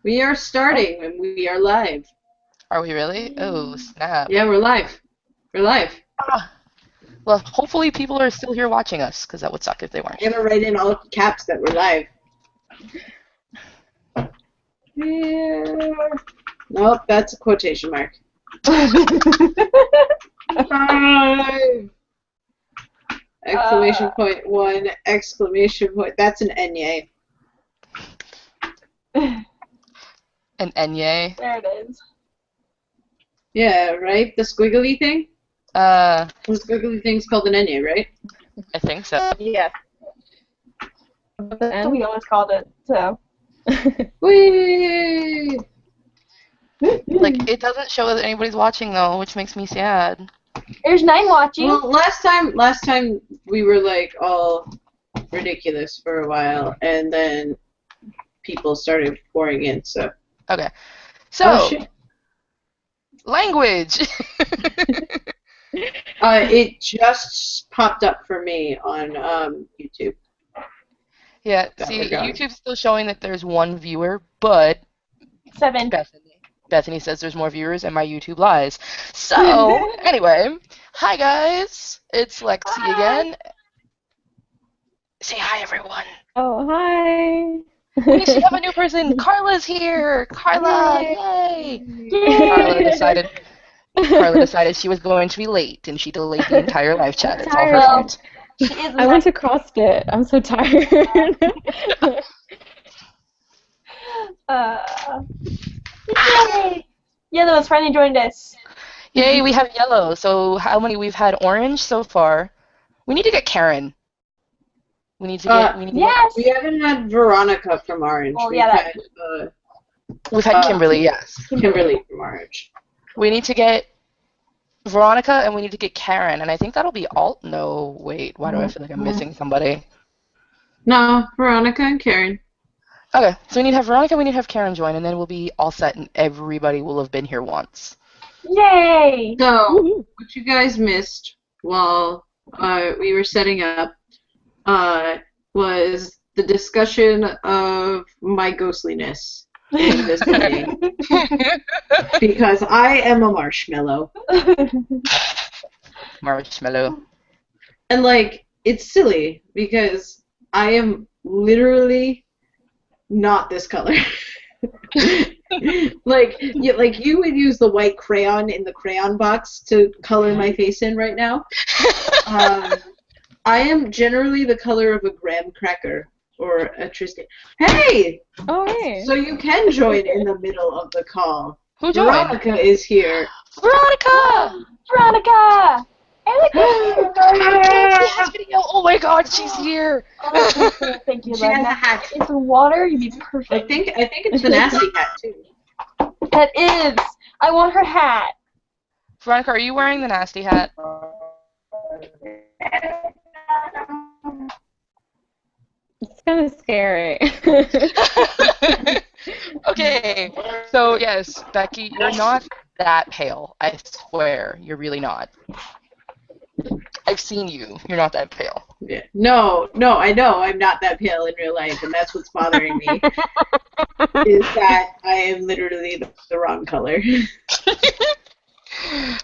We are starting and we are live. Are we really? Oh, snap. Yeah, we're live. We're live. Ah. Well, hopefully people are still here watching us, because that would suck if they weren't. I'm gonna write in all caps that we're live. Yeah. Nope, that's a quotation mark. Live! Exclamation point one, exclamation point. That's an enye. An enye? There it is. Yeah, right? The squiggly thing? The squiggly thing's called an enye, right? I think so. Yeah. That's what we always called it, so. Whee! Like, it doesn't show that anybody's watching, though, which makes me sad. There's 9 watching. Well, last time we were like all ridiculous for a while, and then people started pouring in. So Okay. So, language! it just popped up for me on YouTube. Yeah, see, YouTube's still showing that there's 1 viewer, but 7. Bethany says there's more viewers, and my YouTube lies. So, anyway, hi guys, it's Lexi again. Say hi, everyone. Oh, hi. We actually have a new person. Carla's here. Carla, yay! Carla decided she was going to be late, and she delayed the entire live chat. It's all her fault. I went to CrossFit. I'm so tired. Yay! Yellow has finally joined us. Yay, we have yellow. So how many? We've had orange so far. We need to get Karen. We need to get. We haven't had Veronica from Orange. Well, we've had Kimberly. Yes. Kimberly from Orange. We need to get Veronica, and we need to get Karen, and I think that'll be all. No, wait. Why do I feel like I'm missing somebody? No, Veronica and Karen. Okay, so we need to have Veronica, we need to have Karen join, and then we'll be all set, and everybody will have been here once. Yay! So, what you guys missed while we were setting up was the discussion of my ghostliness in this meeting. Because I am a marshmallow. Marshmallow. And, like, it's silly, because I am literally not this color. like you would use the white crayon in the crayon box to color my face in right now. I am generally the color of a graham cracker or a Tristan. Hey! Oh, hey. So you can join in the middle of the call. Who joined? Veronica is here. Veronica! Veronica! Video. Oh my god, she's here! Oh, thank you, She has a hat. It's water, you'd be perfect. I think it's the nasty hat too. That is! I want her hat! Veronica, are you wearing the nasty hat? It's kind of scary. Okay, so yes, Becky, you're not that pale. I swear, you're really not. I've seen you. You're not that pale. Yeah. No, I know I'm not that pale in real life, and that's what's bothering me. Is that I am literally the wrong color.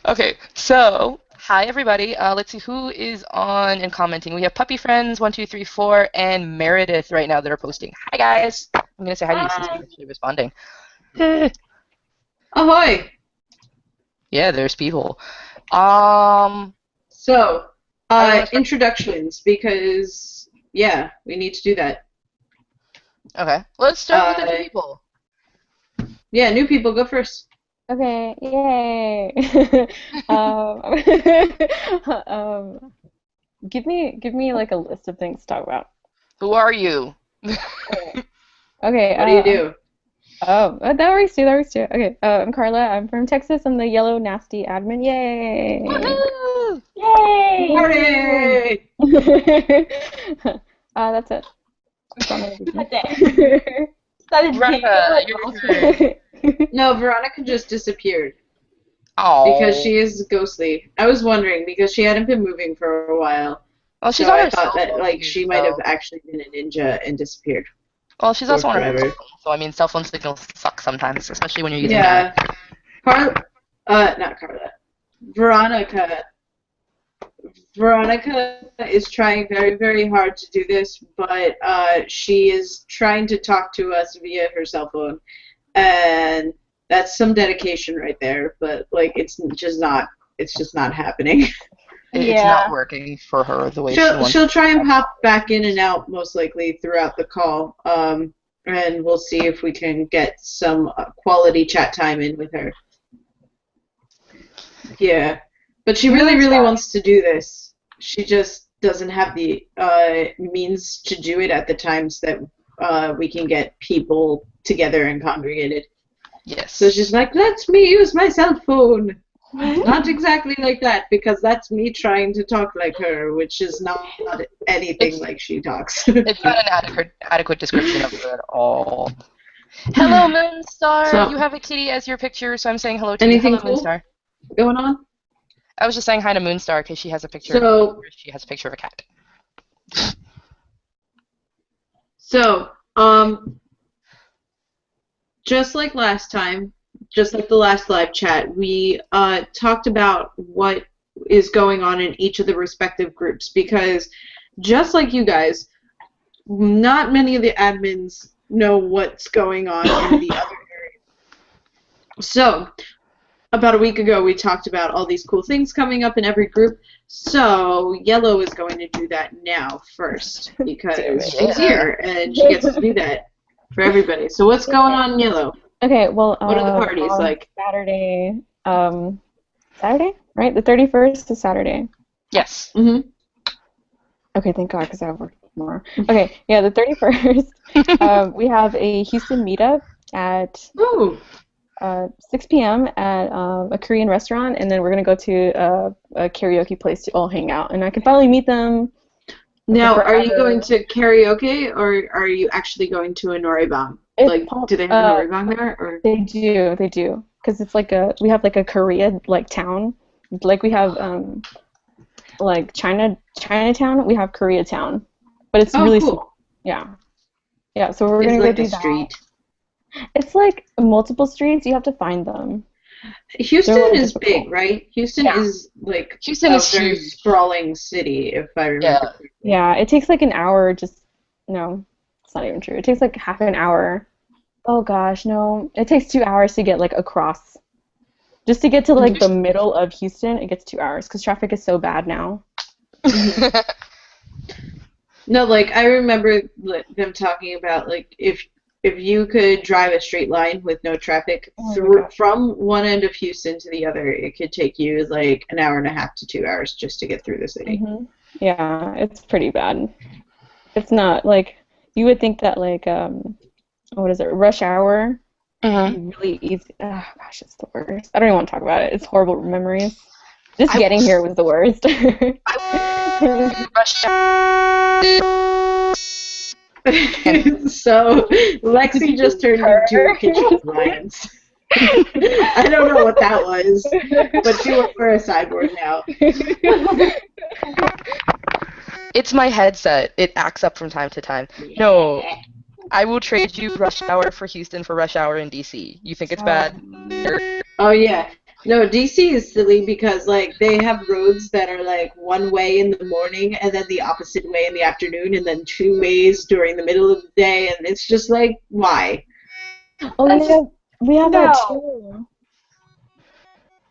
Okay, so hi everybody. Let's see who is on and commenting. We have Puppy Friends 1, 2, 3, 4, and Meredith right now that are posting. Hi guys. I'm gonna say hi to you since you're actually responding. Ahoy! Yeah, there's people. So, introductions, because, yeah, we need to do that. Okay, let's start with the new people. Yeah, new people, go first. Okay, yay. Give me like a list of things to talk about. Who are you? Okay. What do you do? Oh, that works too. Okay, I'm Carla. I'm from Texas. I'm the yellow nasty admin. Yay! Woohoo! Yay! Hooray! That's it. That's all I'm gonna do. Veronica, your turn. No, Veronica just disappeared. Oh. Because she is ghostly. I was wondering, because she hadn't been moving for a while. Well, she's so on I her thought cell that, phone, like, she might have so- actually been a ninja and disappeared. Well, she's or also on her forever. phone, so I mean, cell phone signals suck sometimes, especially when you're using that. Yeah. Not Carla. Veronica. Veronica is trying very, very hard to do this, but she is trying to talk to us via her cell phone, and that's some dedication right there. But like, it's just not happening. It's not working for her the way she wants. She'll try and pop back in and out most likely throughout the call, and we'll see if we can get some quality chat time in with her. Yeah, but she really, really wants to do this. She just doesn't have the means to do it at the times that we can get people together and congregated. Yes. So she's like, let me use my cell phone. Not exactly like that, because that's me trying to talk like her, which is not anything like she talks. It's not an adequate description of her at all. Hello, Moonstar. So- You have a kitty as your picture, so I'm saying hello to Anything you. Hello, cool Moonstar. going on? I was just saying hi to Moonstar because she has a picture. She has a picture of a cat. So, just like last time, just like the last live chat, we talked about what is going on in each of the respective groups, because just like you guys, not many of the admins know what's going on in the other area. So, about a week ago, we talked about all these cool things coming up in every group. So, Yellow is going to do that now first, because she's here, and she gets to do that for everybody. So, what's going on in Yellow? Okay, well, What are the parties on like? Saturday, Saturday, right? The 31st is Saturday. Yes. Mm-hmm. Okay, thank God, because I have work tomorrow. Okay, yeah, the 31st, we have a Houston meetup at Ooh. 6 p.m. at a Korean restaurant, and then we're going to go to a karaoke place to all hang out. And I can finally meet them. Now, are you forever. going to karaoke, or are you actually going to a Noribang? Like, do they have a Noribang there? Or? They do. Because it's like we have like a Korea, like, town. Like, we have, like, Chinatown, we have Koreatown. But it's really cool. small. Yeah. Yeah, so we're going to like go do a that. street. It's like multiple streets. You have to find them. Houston really is difficult. big, right? Houston is like Houston is very huge. sprawling city, if I remember correctly. Yeah, it takes like an hour. No, it's not even true. It takes like half an hour. Oh gosh, no. It takes 2 hours to get like across. Just to get to like the middle of Houston, it gets 2 hours because traffic is so bad now. No, like I remember them talking about like if you could drive a straight line with no traffic from one end of Houston to the other, it could take you like an hour and a half to 2 hours just to get through the city. Mm-hmm. Yeah, it's pretty bad. It's not like you would think that like what is it, rush hour? Really easy. Oh, gosh, it's the worst. I don't even want to talk about it. It's horrible memories. Just getting here was the worst. Rush hour. So Lexi just turned into a kitchen appliance. I don't know what that was, but you were for a cyborg now. It's my headset. It acts up from time to time. No, I will trade you rush hour for Houston for rush hour in DC. You think it's bad? Oh yeah. No, DC is silly because like they have roads that are like one way in the morning and then the opposite way in the afternoon and then two ways during the middle of the day, and it's just like, why? Oh, we have that too.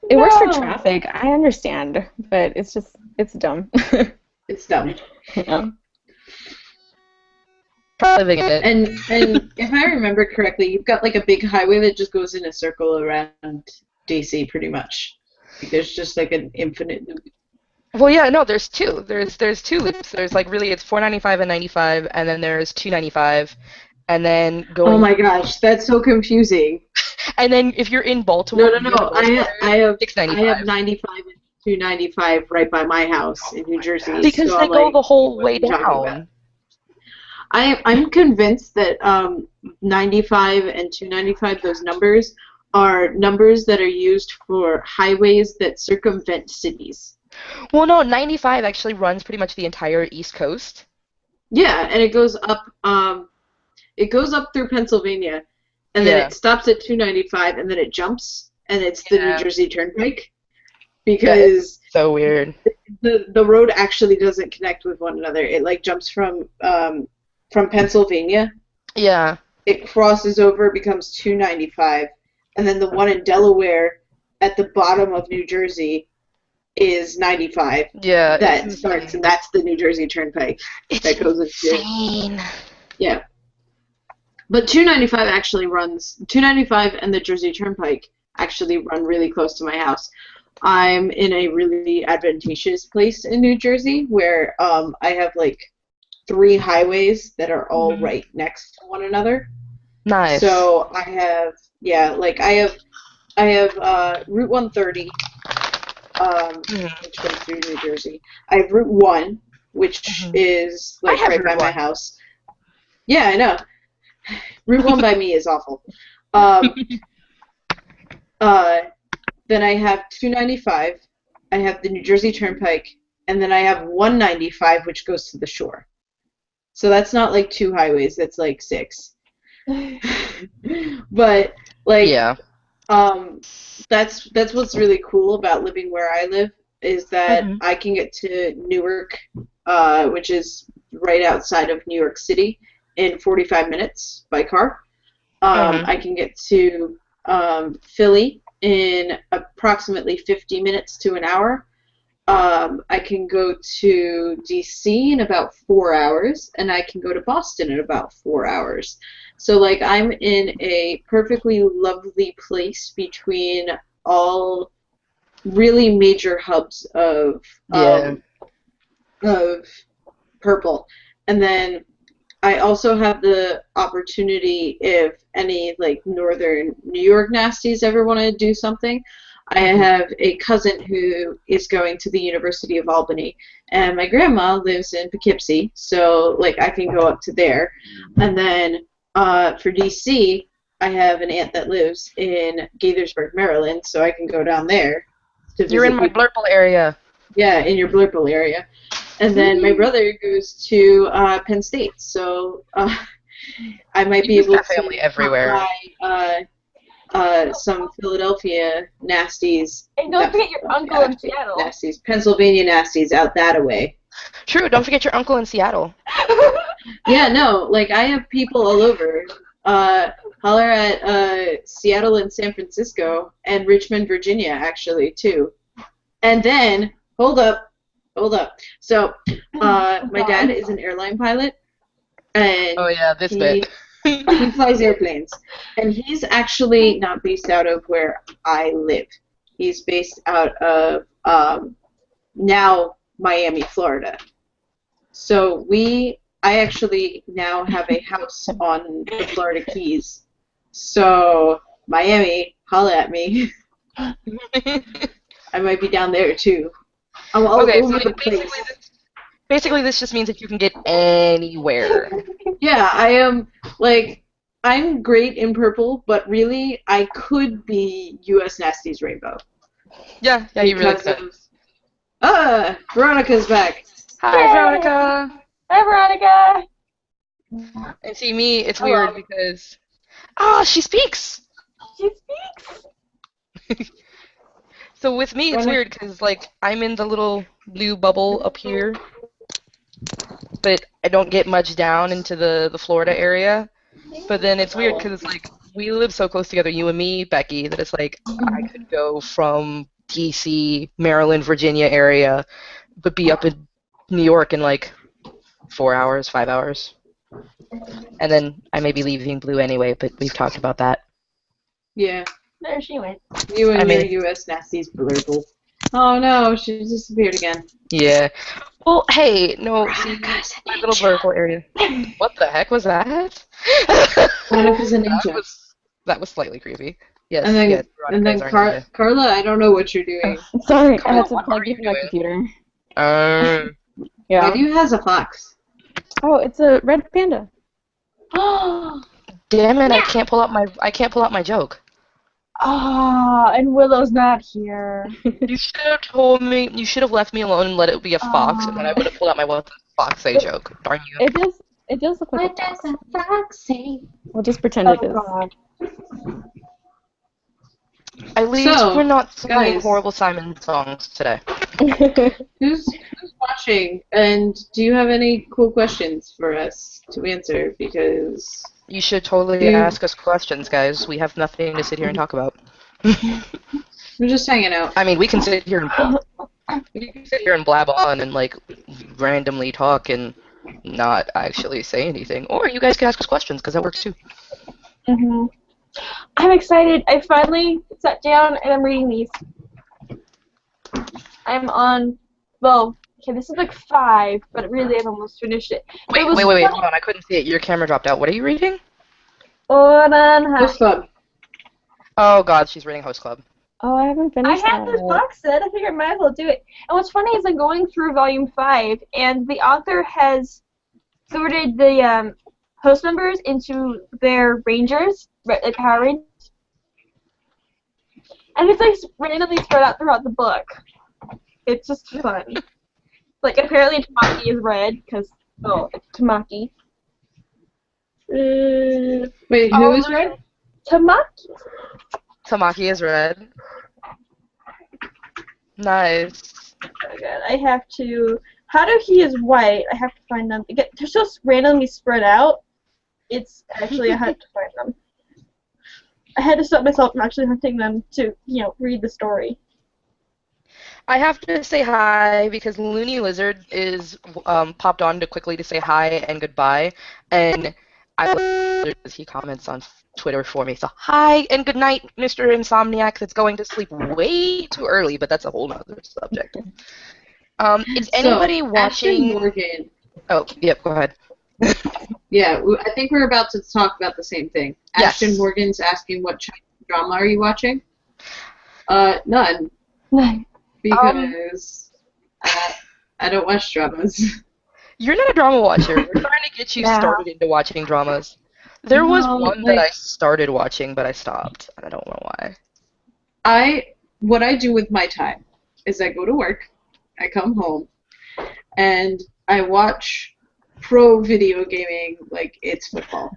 It works for traffic. I understand, but it's dumb. It's dumb. Yeah. Living it. And if I remember correctly, you've got like a big highway that just goes in a circle around DC pretty much. There's just like an infinite loop. Well, yeah, no, there's two. There's two loops. There's like really it's 495 and 95, and then there's 295, and then going. Oh my gosh, that's so confusing. And then if you're in Baltimore, No. I have 695. 95 and 295 right by my house in New Jersey. Because so they I'm go like, the whole what are way you talking about? down. I'm convinced that 95 and 295, those numbers, are numbers that are used for highways that circumvent cities. Well, no, 95 actually runs pretty much the entire East Coast. Yeah, and it goes up. It goes up through Pennsylvania, and then it stops at 295, and then it jumps, and it's the New Jersey Turnpike. Because so weird. The road actually doesn't connect with one another. It like jumps from Pennsylvania. Yeah. It crosses over, becomes 295, and then the one in Delaware at the bottom of New Jersey is 95. Yeah. That starts, and that's the New Jersey Turnpike. That goes insane. Yeah. But 295 actually runs, 295 and the Jersey Turnpike actually run really close to my house. I'm in a really advantageous place in New Jersey where I have like 3 highways that are all right next to one another. Nice. So I have, I have Route 130, which goes through New Jersey. I have Route 1, which is like right by my house. Yeah, I know. Route 1 by me is awful. Then I have 295, I have the New Jersey Turnpike, and then I have 195, which goes to the shore. So that's not like 2 highways, that's like 6. But like, that's what's really cool about living where I live, is that I can get to Newark, which is right outside of New York City, in 45 minutes by car. I can get to Philly in approximately 50 minutes to an hour. I can go to DC in about 4 hours, and I can go to Boston in about 4 hours. So, like, I'm in a perfectly lovely place between all really major hubs of purple. And then I also have the opportunity, if any like northern New York nasties ever want to do something, I have a cousin who is going to the University of Albany, and my grandma lives in Poughkeepsie, so like I can go up to there. And then for DC, I have an aunt that lives in Gaithersburg, Maryland, so I can go down there to visit. You're in my Blurple area. Yeah, in your Blurple area. And then my brother goes to Penn State, so I might be able to family everywhere. Buy, some Philadelphia nasties. And don't forget your uncle in Seattle. Nasties, Pennsylvania nasties out that way. True, don't forget your uncle in Seattle. Yeah, no, like I have people all over. Holler at Seattle and San Francisco and Richmond, Virginia, actually, too. And then, hold up. So, my dad is an airline pilot, and he flies airplanes, and he's actually not based out of where I live. He's based out of now Miami, Florida. So I actually now have a house on the Florida Keys. So Miami, holla at me. I might be down there too. I'm all over the place. Basically, this just means that you can get anywhere. Yeah, I am, like, I'm great in purple, but really, I could be U.S. Nasty's Rainbow. Yeah, you really could. Veronica's back. Hi, Veronica. Hi, Veronica. And see, me, it's weird because... she speaks! She speaks! So with me, it's weird because, like, I'm in the little blue bubble up here, but I don't get much down into the Florida area. But then it's weird because, like, we live so close together, you and me, Becky, that it's like I could go from DC, Maryland, Virginia area, but be up in New York in, like, 4 hours, 5 hours. And then I may be leaving blue anyway, but we've talked about that. Yeah. There she went. You and your U.S. Nasty's blurble. Oh no, she disappeared again. Yeah. Well, hey, no, see, my little vertical area. What the heck was that? Veronica's a ninja. That was slightly creepy. Yes. And then Carla, I don't know what you're doing. Sorry, I had to plug in my computer. Yeah. Why do you has a fox? Oh, it's a red panda. Damn it! I can't pull out my joke. And Willow's not here. You should have told me. You should have left me alone and let it be a fox, and then I would have pulled out my what the fox say joke. Darn you. It does look like What does a fox say? We'll just pretend Oh it is. god. At least So, we're not singing guys. horrible Simon songs today. Who's watching? And do you have any cool questions for us to answer? Because You should totally ask us questions, guys. We have nothing to sit here and talk about. we're just hanging out. I mean, we can sit here and blab on and like randomly talk and not actually say anything. Or you guys can ask us questions because that works too. Mhm. I'm excited. I finally sat down and I'm reading these. I'm on, well, okay, this is like 5, but really I've almost finished it. Wait, hold on. I couldn't see it. Your camera dropped out. What are you reading? Hold on. Host Club. Oh god, she's reading Host Club. Oh, I haven't I finished had that. this box set. I figured I might as well do it. And what's funny is I'm going through volume 5, and the author has sorted the host members into their rangers, like Power Rangers. And it's like randomly spread out throughout the book. It's just fun. Like apparently Tamaki is red because it's Tamaki. Wait, who is red? Tamaki. Tamaki is red. Nice. Oh my god, I have to. Haruhi is white. I have to find them. They're so randomly spread out. It's actually I had to find them. I had to stop myself from actually hunting them to, read the story. I have to say hi because Looney Lizard is popped on quickly to say hi and goodbye, and I love he comments on Twitter for me. So hi and good night, Mr. Insomniac. That's going to sleep way too early, but that's a whole other subject. Is anybody watching? Ashton Morgan. Oh, yep. Go ahead. Yeah, I think we're about to talk about the same thing. Yes. Ashton Morgan's asking what Chinese drama are you watching? None. Because I don't watch dramas. You're not a drama watcher. We're trying to get you started into watching dramas. There was one that I started watching, but I stopped. I don't know why. What I do with my time is I go to work, I come home, and I watch pro video gaming like it's football.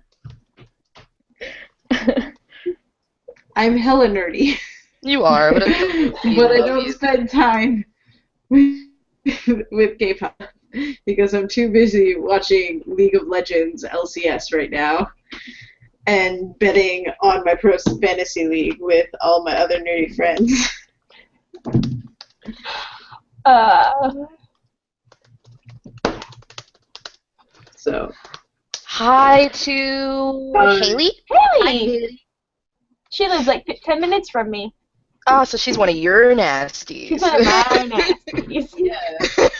I'm hella nerdy. You are, but I don't spend time with K-pop because I'm too busy watching League of Legends LCS right now and betting on my pro fantasy league with all my other nerdy friends. So. Hi to Haley. Haley! She lives like 10 minutes from me. Oh, so she's one of your nasties. She's one of my nasties. Yeah.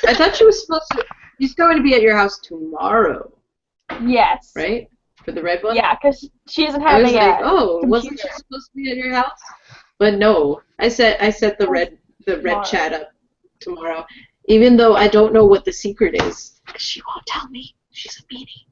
I thought she was supposed to. She's going to be at your house tomorrow. Yes. Right? For the red one? Yeah, because she doesn't I have was like, computer. wasn't she supposed to be at your house? But no, I set the red chat up tomorrow, even though I don't know what the secret is. Because she won't tell me. She's a meanie.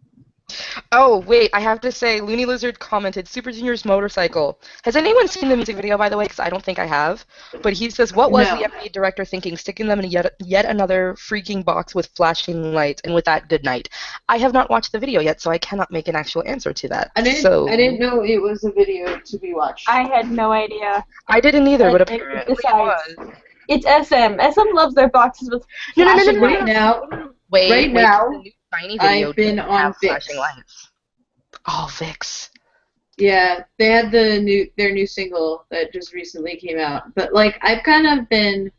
Oh, wait, I have to say, Looney Lizard commented, Super Junior's motorcycle. Has anyone seen the music video, by the way? Because I don't think I have. But he says, what was the MD director thinking, sticking them in yet another freaking box with flashing lights, and with that, good night. I have not watched the video yet, so I cannot make an actual answer to that. I didn't know it was a video to be watched. I had no idea. I didn't either, but apparently it was. It's SM. SM loves their boxes with flashing lights. Right now, the new Shiny video I've been on VIX. Oh, VIX. Yeah, they had their new single that just recently came out. But like, I've kind of been,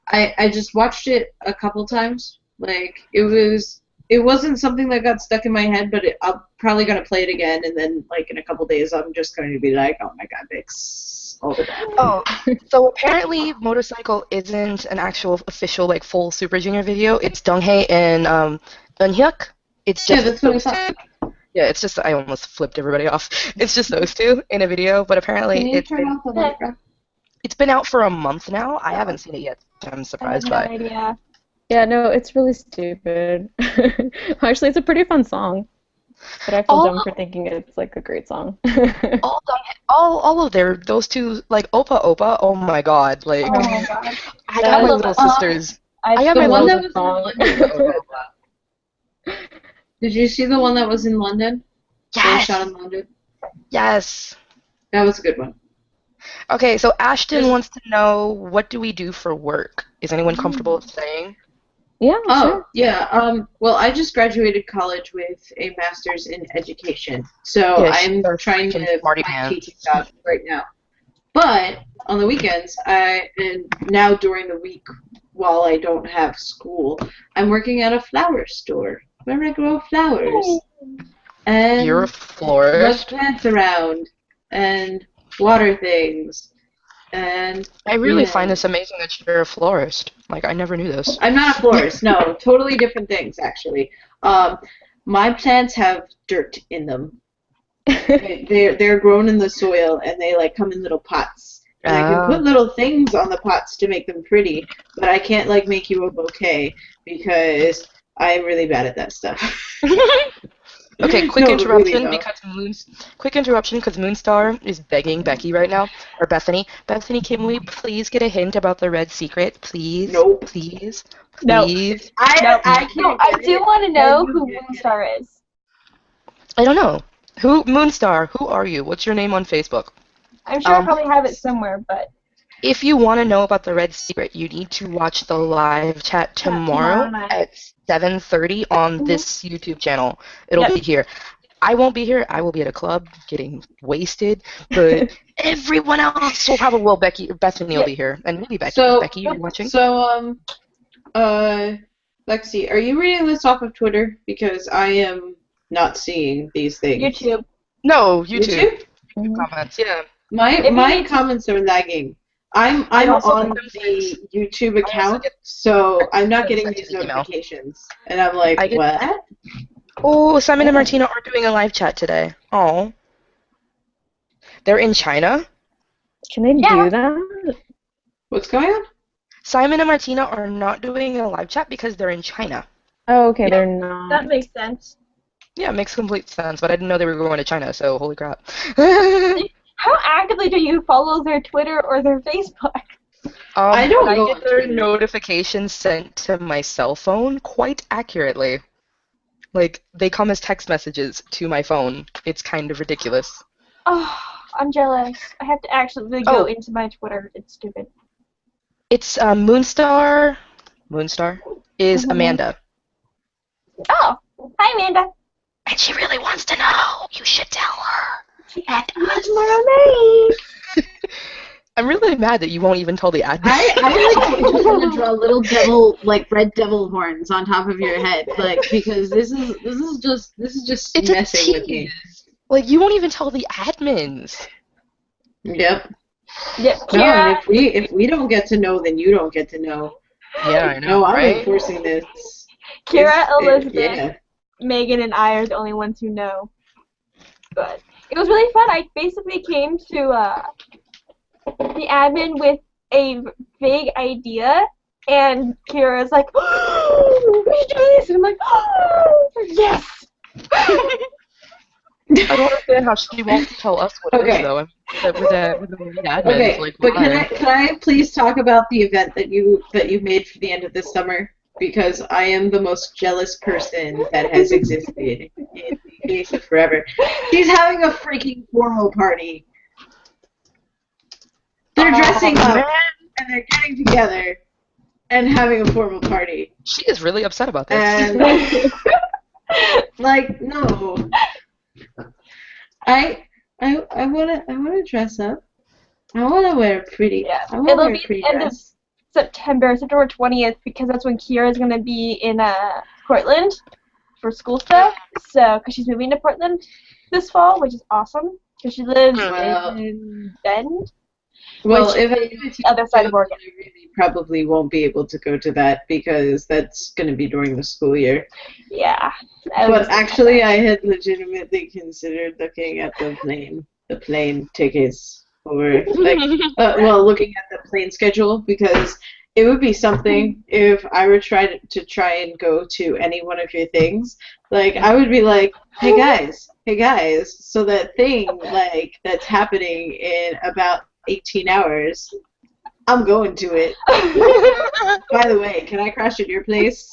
I just watched it a couple times. Like, it wasn't something that got stuck in my head, but I'm probably gonna play it again, and then like in a couple days, I'm just going to be like, oh my god, VIX. All the time. Oh, so apparently Motorcycle isn't an actual official like full Super Junior video. It's Donghae and Eunhyuk. It's just that's what I thought. Yeah, it's just I almost flipped everybody off. It's just those two in a video, but apparently it's been out for a month now. I haven't seen it yet. I'm surprised by. Idea. Yeah, no, it's really stupid. Actually, it's a pretty fun song. But I feel dumb for thinking it's like a great song. all of those two, like Opa, oh my god, like Oh my god. I got my little sisters. I got my one little that was Did you see the one that was in London? That was shot Yes. in London? Yes. That was a good one. Okay, so Ashton Just- wants to know, what do we do for work? Is anyone comfortable saying? Yeah, Oh, sure. yeah. Well, I just graduated college with a master's in education, so Yeah, I'm she's our trying freaking to smarty find pants. teaching jobs right now. But on the weekends, and now during the week, while I don't have school, I'm working at a flower store where I grow flowers You're a and run florist. plants around and water things. And I really yeah, find this amazing that you're a florist. Like, I never knew this. I'm not a florist. No, totally different things actually. Um, my plants have dirt in them. They're grown in the soil and they like come in little pots. And I can put little things on the pots to make them pretty, but I can't like make you a bouquet because I'm really bad at that stuff. Okay, No, but really though. quick interruption because Moonstar is begging Becky right now, or Bethany. Bethany, can we please get a hint about the red secret, please? Nope. Please, No. please. No, I can't no, I get do it, want to and know you who can't get it. Moonstar is. I don't know. Moonstar? Who are you? What's your name on Facebook? I'm sure I probably have it somewhere, but If you want to know about the red secret, you need to watch the live chat tomorrow night. at 7:30 on this YouTube channel. It'll be here. I won't be here. I will be at a club getting wasted, but everyone else will probably. Well, Bethany will be here, and maybe Becky. So, Becky, you're watching. So, Lexi, are you reading this off of Twitter? Because I am not seeing these things. YouTube. No, YouTube. Mm-hmm. Comments. Yeah. My comments are lagging. I'm also on get them the sent- YouTube I also account, get- so I I'm not get getting them these sent to email. notifications, and I'm like, I get- what? Oh, Simon and Martina are doing a live chat today. Oh. They're in China. Can they do that? What's going on? Simon and Martina are not doing a live chat because they're in China. Oh, okay, they're not. That makes sense. Yeah, it makes complete sense, but I didn't know they were going to China, so holy crap. How actively do you follow their Twitter or their Facebook? I don't I go get on their Twitter. notifications sent to my cell phone quite accurately. Like, they come as text messages to my phone. It's kind of ridiculous. Oh, I'm jealous. I have to actually go into my Twitter. It's stupid. It's Moonstar. Moonstar is Amanda. Oh, hi, Amanda. And she really wants to know. You should tell her. She asked me tomorrow night. I'm really mad that you won't even tell the admin. I like just want to draw little devil, like red devil horns on top of your head, like because this is just It's messing with me. Like, you won't even tell the admins. Yep. Yep. No, Kira, and if we don't get to know, then you don't get to know. Yeah, I know, No, I'm right? enforcing this. Kira, Elizabeth, Yeah. Megan, and I are the only ones who know. But it was really fun. I basically came to the admin with a vague idea, and Kira's like, oh, we should do this. And I'm like, oh, yes. I don't understand how she won't tell us what it is, Okay. though. With the admins, Okay, like, but why? can I please talk about the event that you made for the end of this summer? Because I am the most jealous person that has existed in the face of forever. She's having a freaking formal party. They're dressing up Man. and they're getting together and having a formal party. She is really upset about this. And like, no. I wanna dress up. I wanna wear a pretty. Yeah. I wanna It'll wear be a pretty the end of dress. September 20th, because that's when Kira's going to be in Portland for school stuff. So, because she's moving to Portland this fall, which is awesome, because she lives in Bend. Well, which if I is the other side of Oregon. I really probably won't be able to go to that because that's going to be during the school year. Yeah. But actually, I had legitimately considered looking at the plane tickets for, like, looking at the plane schedule because it would be something if I were try and go to any one of your things. Like, I would be like, hey guys, so that thing, like, that's happening in about 18 hours, I'm going to it. By the way, can I crash at your place?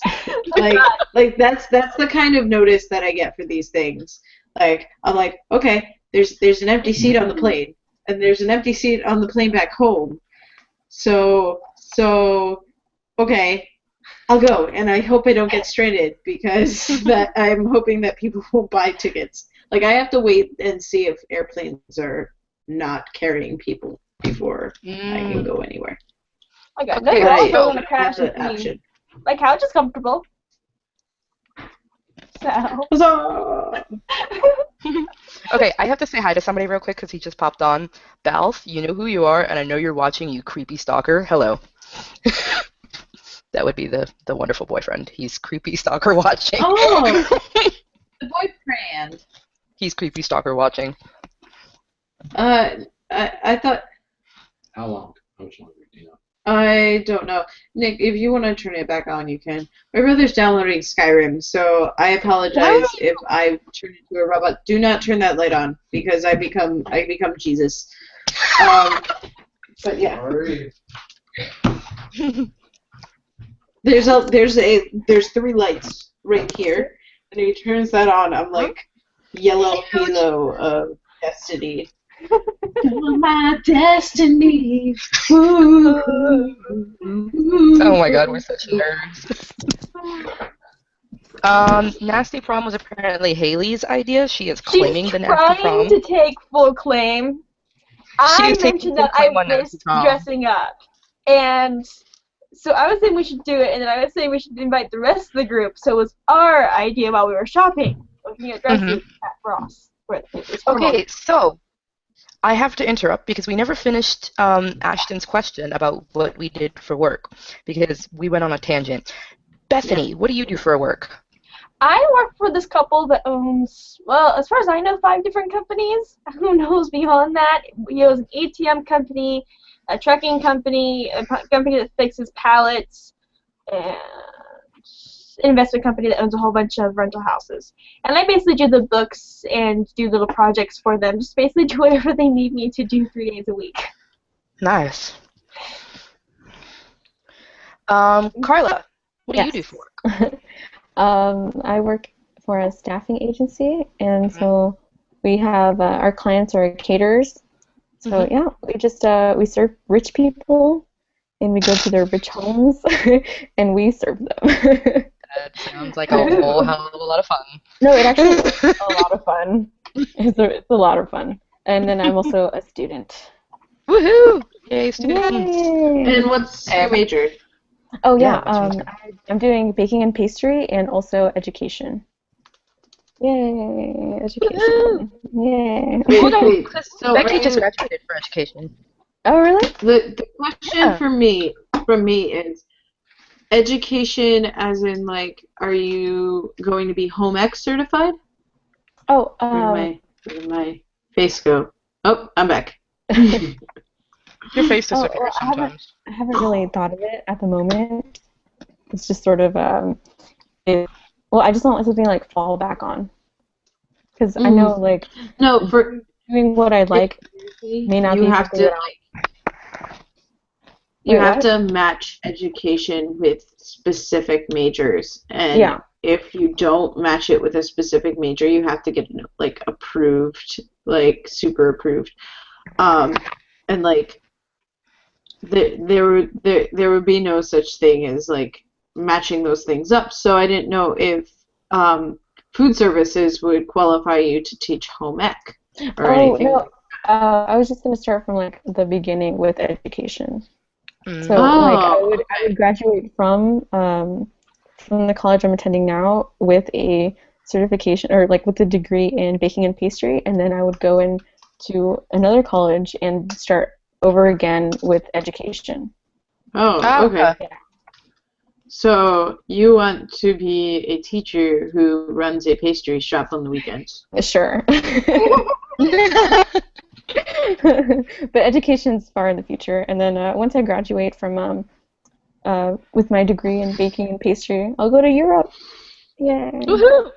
Like that's the kind of notice that I get for these things. Like I'm like, okay, there's an empty seat on the plane, and there's an empty seat on the plane back home. So okay, I'll go, and I hope I don't get stranded because that I'm hoping that people won't buy tickets. Like I have to wait and see if airplanes are not carrying people before I can go anywhere. Okay, no, you're also going to crash with me. Option. My couch is comfortable. So. Okay, I have to say hi to somebody real quick because he just popped on. Balf, you know who you are, and I know you're watching, you creepy stalker. Hello. That would be the wonderful boyfriend. He's creepy stalker watching. Oh, the boyfriend. He's creepy stalker watching. I thought. How long? How much longer do you know? I don't know. Nick, if you want to turn it back on, you can. My brother's downloading Skyrim, so I apologize if I turn into a robot. Do not turn that light on because I become Jesus. But yeah. Sorry. There's 3 lights right here, and if he turns that on, I'm like yellow halo of destiny. My destiny. Ooh. Oh my god, we're such nerds. Nasty Prom was apparently Haley's idea. She is claiming the Nasty Prom. She's trying to take full claim. I mentioned that I missed dressing up. And so I was saying we should do it, and then I was saying we should invite the rest of the group. So it was our idea while we were shopping, looking at dresses at Ross. Okay, so I have to interrupt because we never finished Ashton's question about what we did for work because we went on a tangent. Bethany, what do you do for work? I work for this couple that owns, well, as far as I know, 5 different companies. Who knows beyond that? He owns an ATM company, a trucking company, a company that fixes pallets, and an investment company that owns a whole bunch of rental houses. And I basically do the books and do little projects for them. Just basically do whatever they need me to do 3 days a week. Nice. Carla, what do you do for work? I work for a staffing agency, and so we have our clients are caterers. So yeah, we just we serve rich people, and we go to their rich homes, and we serve them. That sounds like a whole hell of a lot of fun. No, it actually is a lot of fun. It's a lot of fun. And then I'm also a student. Woohoo! Yay, students! Yay! And what's your major? Oh yeah, I'm doing baking and pastry and also education. Yay, education! Yay! Wait, so Becky just graduated for education. Oh really? The question from me is education, as in like, are you going to be home ec certified? Oh, where did my face go? Oh, I'm back. Your face disappears sometimes. I haven't really thought of it at the moment. It's just sort of I just want something like fall back on, because I know like for doing what I like may not be have something to you have to match education with specific majors, and if you don't match it with a specific major, you have to get like approved, like super approved, and like there would be no such thing as like matching those things up. So I didn't know if food services would qualify you to teach home ec or anything. No, I was just gonna start from like the beginning with education. So I would graduate from the college I'm attending now with a certification, or like with a degree in baking and pastry, and then I would go into another college and start over again with education. Oh, okay. Yeah. So you want to be a teacher who runs a pastry shop on the weekends? Sure. But education's far in the future, and then once I graduate from with my degree in baking and pastry, I'll go to Europe. Yay! Woohoo!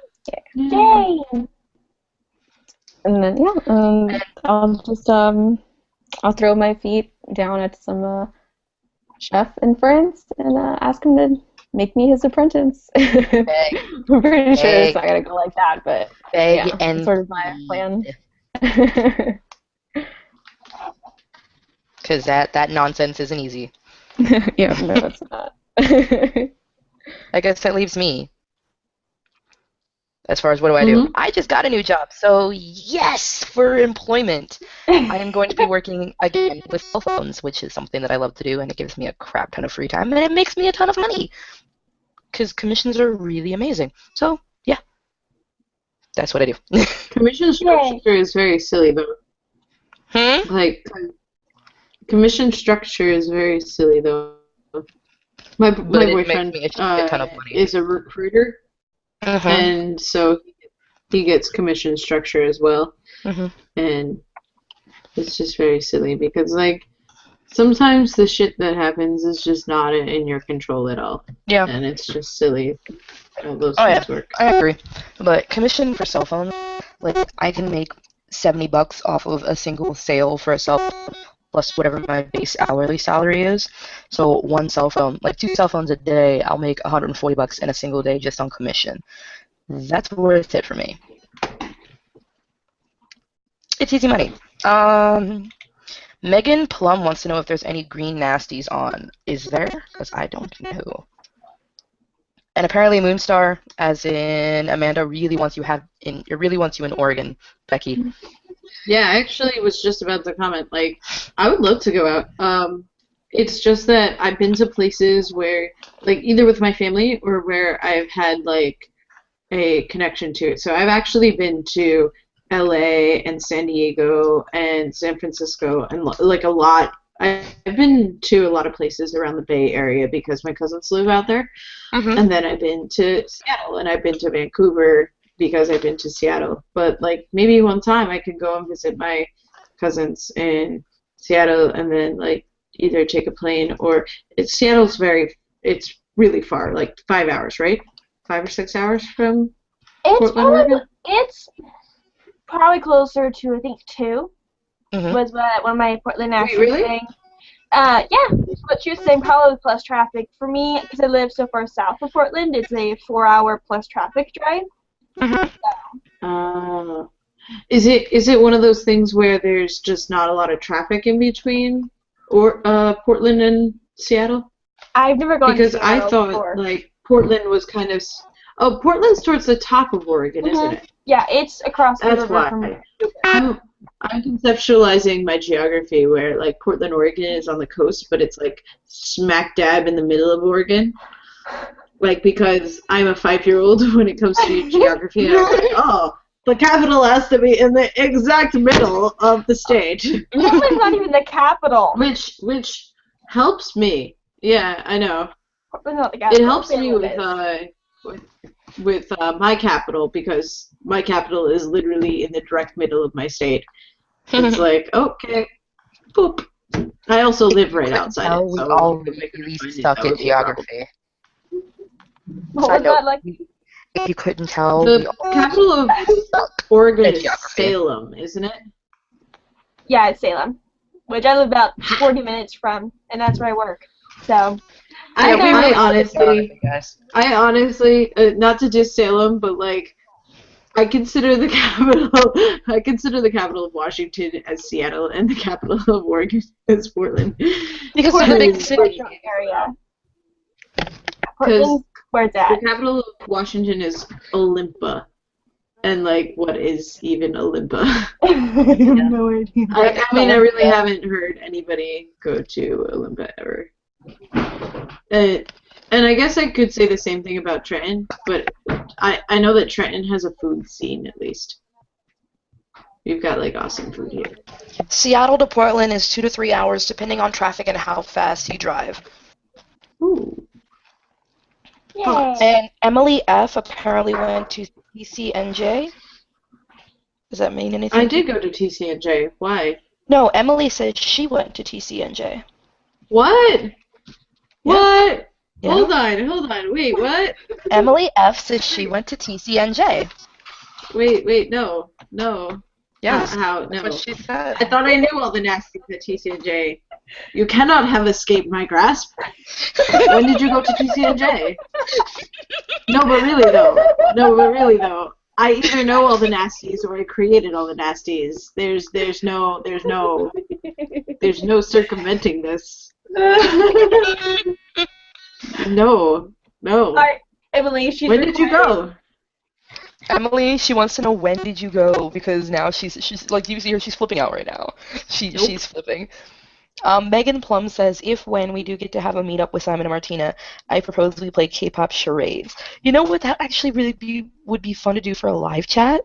Yay! And then I'll just I'll throw my feet down at some chef in France and ask him to make me his apprentice. I'm pretty sure it's not gonna go like that, but yeah, that's sort of my plan. Because that nonsense isn't easy. Yeah, no, it's not. I guess that leaves me. As far as what do I do? I just got a new job, so yes, for employment. I am going to be working again with cell phones, which is something that I love to do, and it gives me a crap ton of free time, and it makes me a ton of money. Because commissions are really amazing. So, yeah. That's what I do. Commission structure is very silly, though. Like, commission structure is very silly, though. My boyfriend makes me a ton of money. is a recruiter, and so he gets commission structure as well. And it's just very silly because, like, sometimes the shit that happens is just not in your control at all. Yeah. And it's just silly how those things work. I agree. But commission for cell phones, like, I can make $70 off of a single sale for a cell phone, plus whatever my base hourly salary is. So one cell phone, like 2 cell phones a day, I'll make $140 in a single day just on commission. That's worth it for me. It's easy money. Megan Plum wants to know if there's any green nasties on. Is there? Because I don't know. And apparently Moonstar, as in Amanda, really wants you in Oregon, Becky. Yeah, I actually was just about to comment. Like, I would love to go out. It's just that I've been to places where, like, either with my family or where I've had, like, a connection to it. So I've actually been to LA and San Diego and San Francisco and, like, a lot. I've been to a lot of places around the Bay Area because my cousins live out there. And then I've been to Seattle and I've been to Vancouver because I've been to Seattle. But, like, maybe one time I could go and visit my cousins in Seattle and then, like, either take a plane or it's really far, like 5 hours, right? 5 or 6 hours from Portland, Oregon? It's probably closer to, I think, 2. Was what one of my Portland actually saying. Yeah, but she was saying probably plus traffic. For me, because I live so far south of Portland, it's a 4-hour plus traffic drive. Is it one of those things where there's just not a lot of traffic in between or Portland and Seattle? I've never gone because to Seattle I thought before. Like Portland was kind of Portland's towards the top of Oregon, isn't it? Yeah, it's across the river why. from. I'm conceptualizing my geography where, like, Portland, Oregon is on the coast, but it's, like, smack dab in the middle of Oregon. Like, because I'm a 5-year-old when it comes to geography, and I'm like, oh, the capital has to be in the exact middle of the state. Portland's not even the capital. Which helps me. Yeah, I know. Portland's not the capital. It helps me with my capital because my capital is literally in the direct middle of my state. It's like, okay, boop. I also live right outside it. We all really suck at geography. What was that like? If you couldn't tell, the capital of Oregon is Salem, isn't it? Yeah, it's Salem, which I live about 40 minutes from, and that's where I work. So. I honestly, not to diss Salem, but, like, I consider the capital of Washington as Seattle and the capital of Oregon as Portland. Because it's a big city area. Portland's where it's at. The capital of Washington is Olympia. And, like, what is even Olympia? I have no idea. I mean, I really haven't heard anybody go to Olympia ever. And I guess I could say the same thing about Trenton, but I know that Trenton has a food scene, at least. You've got, like, awesome food here. Seattle to Portland is 2 to 3 hours, depending on traffic and how fast you drive. Ooh. Yay. And Emily F. apparently went to TCNJ. Does that mean anything? I did go to TCNJ. Why? No, Emily said she went to TCNJ. What? Yeah. What? Yeah. Hold on. Wait, what? Emily F. says she went to TCNJ. Wait, no. Yes. How? No. That's what she said. I thought I knew all the nasties at TCNJ. You cannot have escaped my grasp. When did you go to TCNJ? No, but really though. I either know all the nasties or I created all the nasties. There's no circumventing this. No. Alright, Emily, she's When did you go? Emily, she wants to know when did you go because now she's like, do you see her? She's flipping out right now. She's flipping. Megan Plum says, if when we do get to have a meetup with Simon and Martina, I propose we play K-pop charades. You know what? That actually would be fun to do for a live chat.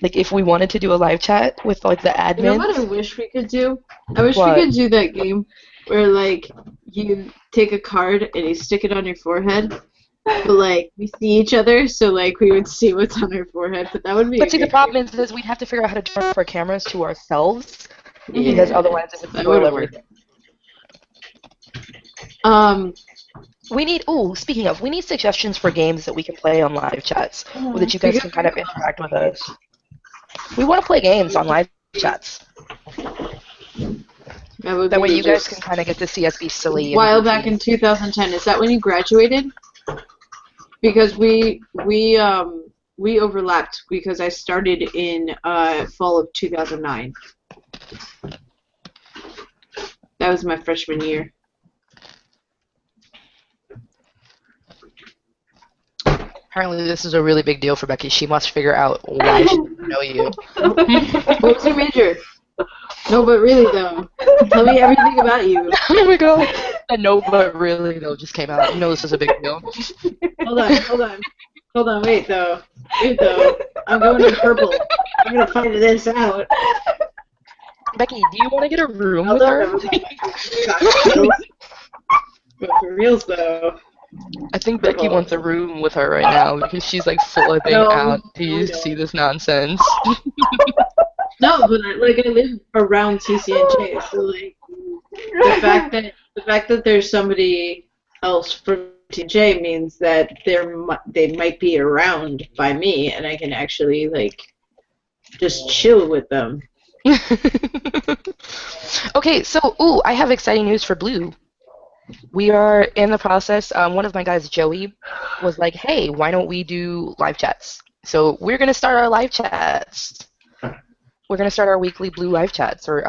Like if we wanted to do a live chat with like the admins. You know what I wish we could do? I wish What? we could do that game where like you take a card and you stick it on your forehead. But like we see each other, so like we would see what's on our forehead. But that would be. But see, the problem is we'd have to figure out how to turn off our cameras to ourselves. Yeah, Because otherwise it would that spoil wouldn't work. everything. Speaking of, we need suggestions for games that we can play on live chats, or that you guys can kind of interact with us. We want to play games on live chats. That way you guys can kind of get to see us be silly. A while back in 2010, is that when you graduated? Because we overlapped because I started in fall of 2009. That was my freshman year. Apparently this is a really big deal for Becky. She must figure out why she doesn't know you. What was your major? No, but really though. Tell me everything about you. Oh my god. The no, but really though just came out. You know this is a big deal. Hold on, wait though. I'm going to purple. I'm gonna find this out. Becky, do you want to get a room with her? But for reals though. I think Becky wants a room with her right now because she's like flipping out. Do you see this nonsense? No, but I live around TCNJ, so like the fact that there's somebody else from TCNJ means that they might be around by me, and I can actually like just chill with them. Okay, so I have exciting news for Blue. We are in the process. One of my guys, Joey, was like, "Hey, why don't we do live chats?" So we're gonna start our live chats. We're gonna start our weekly Blue live chats or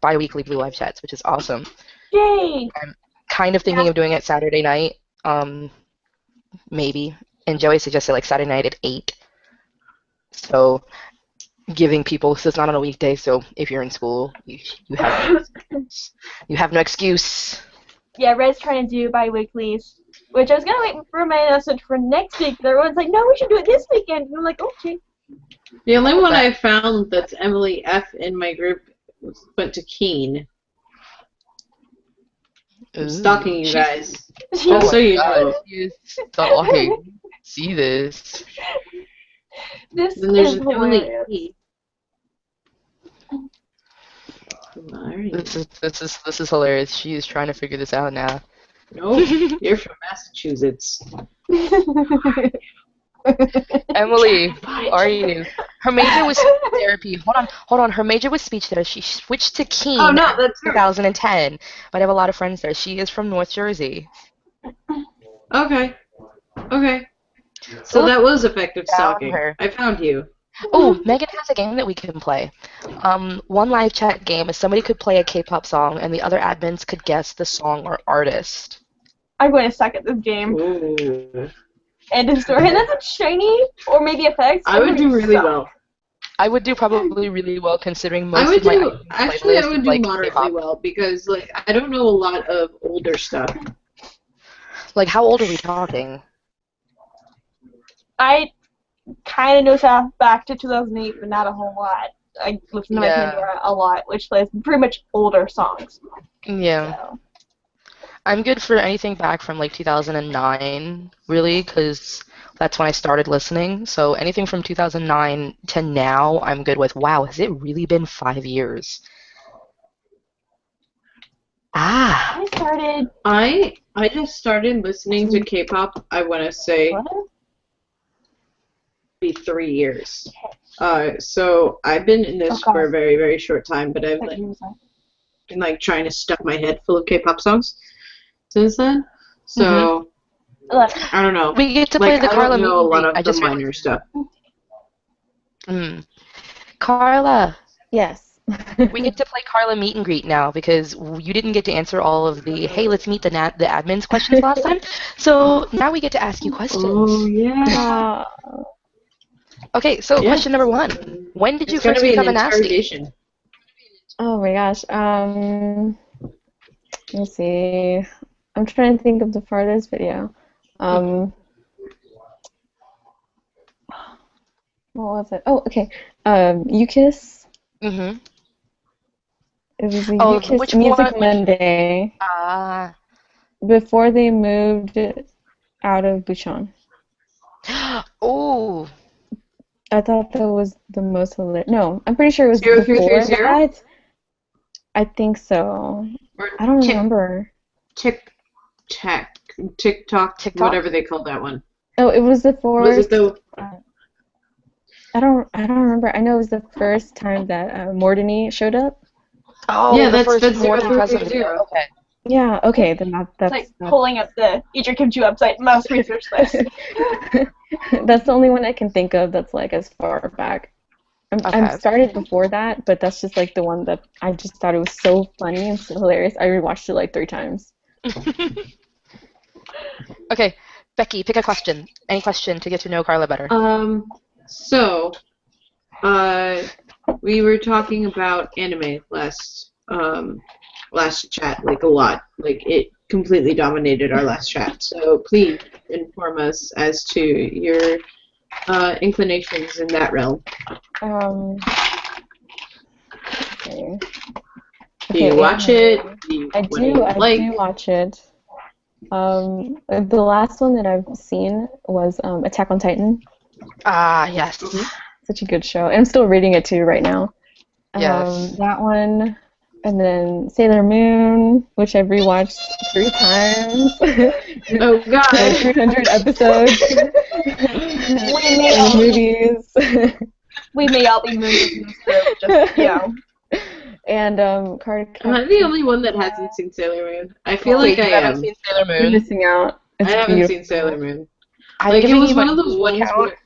bi-weekly Blue live chats, which is awesome. Yay! I'm kind of thinking of doing it Saturday night, maybe. And Joey suggested like Saturday night at 8. So giving people, so it's not on a weekday. So if you're in school, you have no excuse. Yeah, Red's trying to do bi-weeklies, which I was gonna wait for my message for next week, but everyone's like, no, we should do it this weekend. And I'm like, okay. The only one I found that's Emily F in my group went to Keene. I'm stalking you guys. Just so you know. Stalking. See this. This Then there's is Emily hilarious. E. This is hilarious. She is trying to figure this out now. No, you're from Massachusetts. Emily, who are you? Her major was speech therapy. Hold on. Her major was speech therapy. She switched to Keene Oh no, in that's her. 2010. But I have a lot of friends there. She is from North Jersey. Okay. So that was effective Found stalking. her. I found you. Oh, Megan has a game that we can play. One live chat game is somebody could play a K-pop song and the other admins could guess the song or artist. I'm going to suck at this game. Ooh. And if that's shiny or maybe effects, I would do really suck. well. I would do probably really well considering most I would of my do actually. I playlist would is, do like, moderately K-pop. well because like I don't know a lot of older stuff. Like, how old are we talking? I kind of know stuff back to 2008, but not a whole lot. I listen to my Pandora a lot, which plays pretty much older songs. Yeah. So. I'm good for anything back from like 2009, really, because that's when I started listening. So anything from 2009 to now, I'm good with. Wow, has it really been 5 years? I started. I just started listening to K-pop. I want to say What? be 3 years. So I've been in this for a very very short time, but I've What like year was that? been like trying to stuff my head full of K-pop songs since then. So I don't know. We get to play like, the I Carla don't know a lot of I the just minor stuff. Carla, Yes. we get to play Carla meet and greet now because you didn't get to answer all of the hey, let's meet the admins questions last time. So now we get to ask you questions. Oh yeah. Okay, so question number 1. When did you It's gonna first be become an a nasty? interrogation. Oh my gosh. Let's see. I'm trying to think of the farthest video. What was it? Oh, okay. UKISS. Mm-hmm. It was a Oh, UKISS which Music one? Monday before they moved out of Bucheon. Oh. I thought that was the most hilarious. No, I'm pretty sure it was 0330? before that. I think so. Or I don't remember. TikTok, whatever they called that one. Oh, it was the first. Was it the? I don't remember. I know it was the first time that Mordini showed up. Oh, yeah, the that's Morning Present 030. video. Okay. Yeah. Okay. Then that's It's like pulling up the Eat Your Kimchi website most research list. That's the only one I can think of that's like as far back. I'm started before that, but that's just like the one that I just thought it was so funny and so hilarious. I rewatched it like 3 times. Okay, Becky, pick a question. Any question to get to know Carla better. So, we were talking about anime last chat, like a lot. Like it completely dominated our last chat. So please inform us as to your inclinations in that realm. Okay. Do you watch it? I do watch it. The last one that I've seen was Attack on Titan. Ah, yes. Such a good show. And I'm still reading it too right now. Yes. That one, and then Sailor Moon, which I've rewatched 3 times. Oh God! 300 episodes. And movies. We may all be moons in this group, just, you know. And Am I the only one that hasn't seen Sailor Moon? I feel like I am. Seen Sailor Moon? You're missing out. I haven't seen Sailor Moon. Like it was one of those ones where...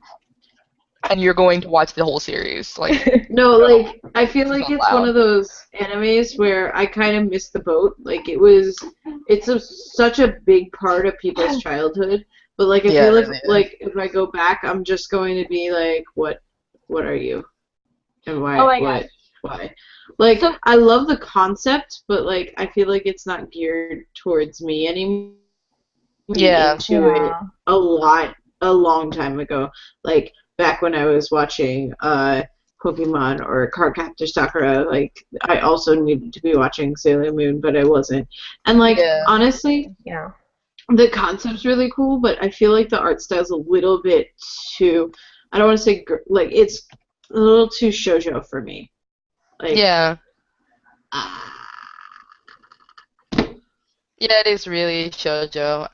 And you're going to watch the whole series, like. No, like I feel like it's one of those animes where I kind of missed the boat. Like it's such a big part of people's childhood. But like I feel like if I go back, I'm just going to be like, what are you, and why? Oh my gosh. Why? Like I love the concept, but like I feel like it's not geared towards me anymore. Into it a long time ago, like back when I was watching Pokemon or Cardcaptor Sakura. Like I also needed to be watching Sailor Moon, but I wasn't. And like honestly, the concept's really cool, but I feel like the art style's a little bit too. I don't want to say like it's a little too shoujo for me. Like, yeah, it is really shoujo.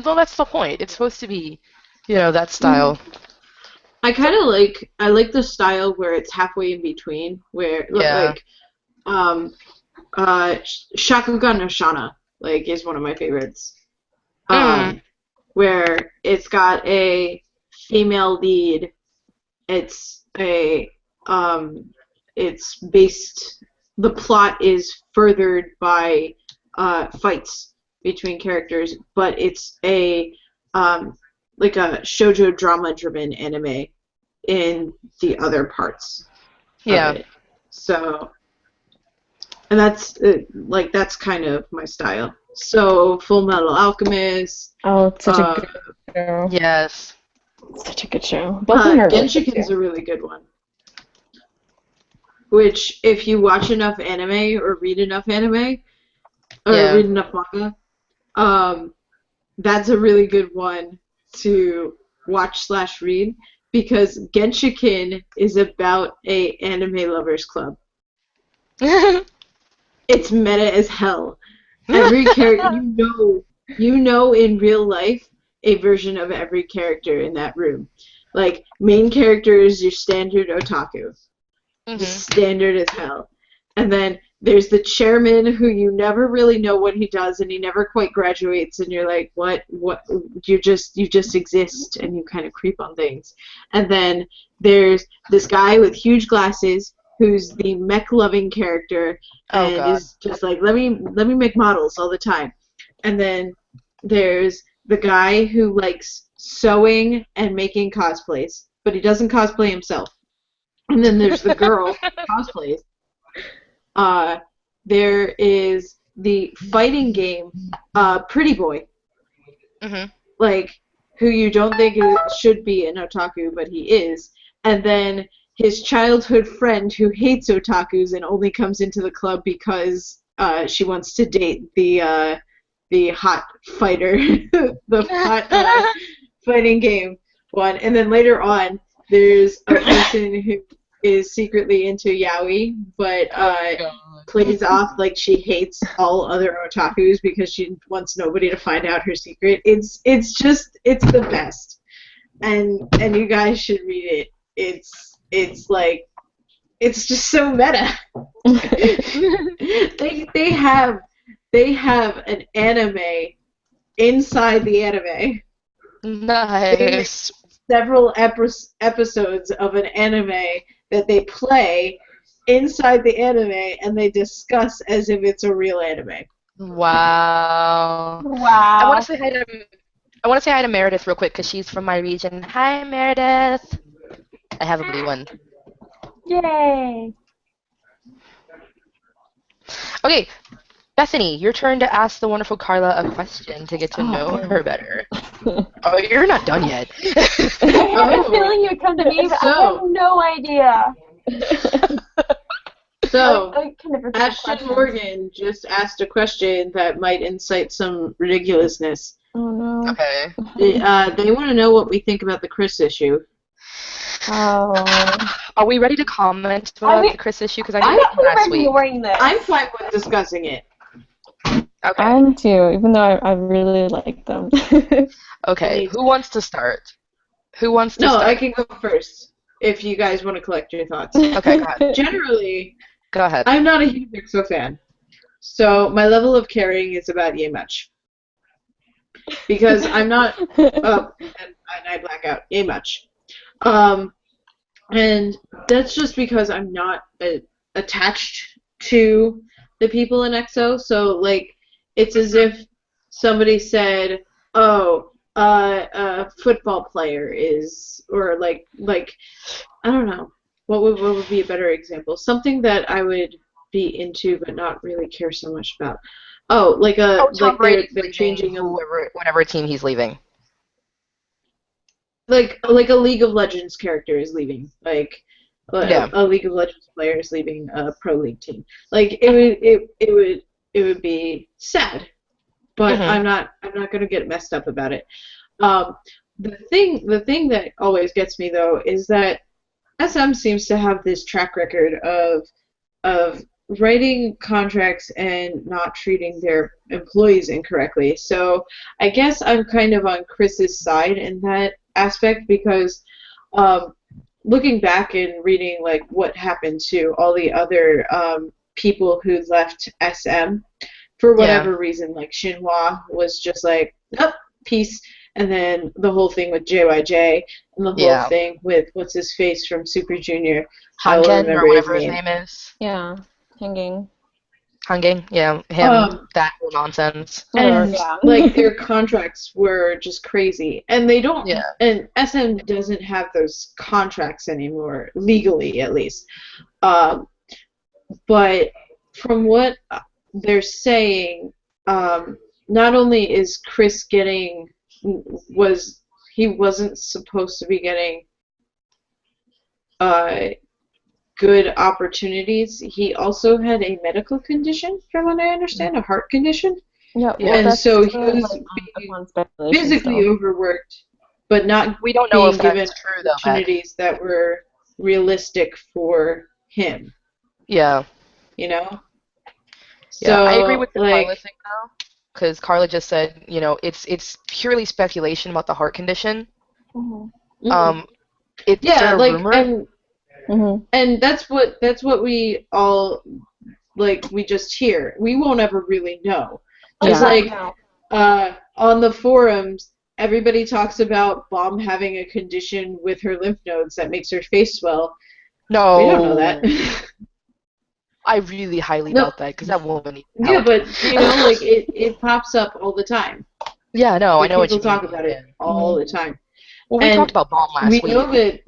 Well, that's the point. It's supposed to be, that style. I kind of like the style where it's halfway in between, where like Shakugan no Shana is one of my favorites. Where it's got a female lead. It's the plot is furthered by fights between characters, but it's a like a shoujo drama driven anime in the other parts. Yeah. So, and that's kind of my style. So, Full Metal Alchemist. Oh, it's such a good show. Yes. Such a good show. Genshiken's a really good one. Which, if you watch enough anime or read enough anime, or read enough manga, that's a really good one to watch/read, because Genshiken is about a anime lovers club. It's meta as hell. Every character you know in real life a version of every character in that room. Like main character is your standard otaku. Standard as hell. And then there's the chairman who you never really know what he does, and he never quite graduates, and you're like, what you just exist, and you kind of creep on things. And then there's this guy with huge glasses who's the mech loving character and is just like, let me make models all the time. And then there's the guy who likes sewing and making cosplays, but he doesn't cosplay himself. And then there's the girl who cosplays. There is the fighting game, Pretty Boy, like, who you don't think should be an otaku, but he is. And then his childhood friend who hates otakus and only comes into the club because she wants to date the hot fighter, the hot fighting game one. And then later on, there's a person who is secretly into yaoi, but plays off like she hates all other otakus because she wants nobody to find out her secret. It's the best, and you guys should read it. It's like, it's just so meta. they have an anime inside the anime. Nice. Several episodes of an anime that they play inside the anime, and they discuss as if it's a real anime. Wow. Wow. I want to say hi to Meredith real quick because she's from my region. Hi, Meredith. I have a blue one. Yay. Okay, Bethany, your turn to ask the wonderful Carla a question to get to know her better. Oh, you're not done yet. I had a feeling you would come to me, but I have no idea. So, I kind of forget Ashton questions. Morgan just asked a question that might incite some ridiculousness. Oh no. Okay. They want to know what we think about the Chris issue. Oh. Are we ready to comment about the Chris issue? Because I I'm did not it last week. ignoring this. I'm fine with discussing it. Okay. I'm too, even though I really like them. Okay. Who wants to start? Start? No, I can go first if you guys want to collect your thoughts. Okay, go ahead. Generally, Go ahead. I'm not a huge EXO fan, so my level of caring is about yay much. Because I'm not, and I black out, yay much. And that's just because I'm not attached to the people in EXO. So, like, it's as if somebody said, "Oh, a football player is," or like I don't know, what would be a better example? Something that I would be into but not really care so much about. Oh, like Tom Brady's they're changing whatever team he's leaving. Like a League of Legends character is leaving, like a League of Legends player is leaving a pro league team. Like it would be sad, but I'm not gonna get messed up about it. The thing that always gets me though is that SM seems to have this track record of writing contracts and not treating their employees incorrectly. So I guess I'm kind of on Chris's side in that aspect because looking back and reading like what happened to all the other people who left SM for whatever reason, like Shinhwa was just like, oh, peace, and then the whole thing with JYJ and the whole thing with what's his face from Super Junior, Hangen or whatever his name is. Yeah, Hanging. Yeah, him, that whole nonsense. And like their contracts were just crazy, and they don't. Yeah. And SM doesn't have those contracts anymore, legally at least. But from what they're saying, not only is Chris he wasn't supposed to be getting good opportunities. He also had a medical condition, from what I understand, a heart condition. Yeah, and so he was being physically overworked, but not we don't know being if given that's true, though, opportunities that were realistic for him. Yeah. You know? Yeah, So, I agree with the like, Carla thing, though, because Carla just said, you know, it's purely speculation about the heart condition. Mm-hmm. It's a rumor. And that's what we all like we just hear. We won't ever really know. Oh, Just God, like no. on the forums, everybody talks about Bomb having a condition with her lymph nodes that makes her face swell. No. We don't know that. I really highly No. doubt that because that woman needs Yeah, help. but you know, like it pops up all the time. Yeah, no, I Like, know what you people mean. talk about it all the time. Well, we And talked about Bomb last we week. know that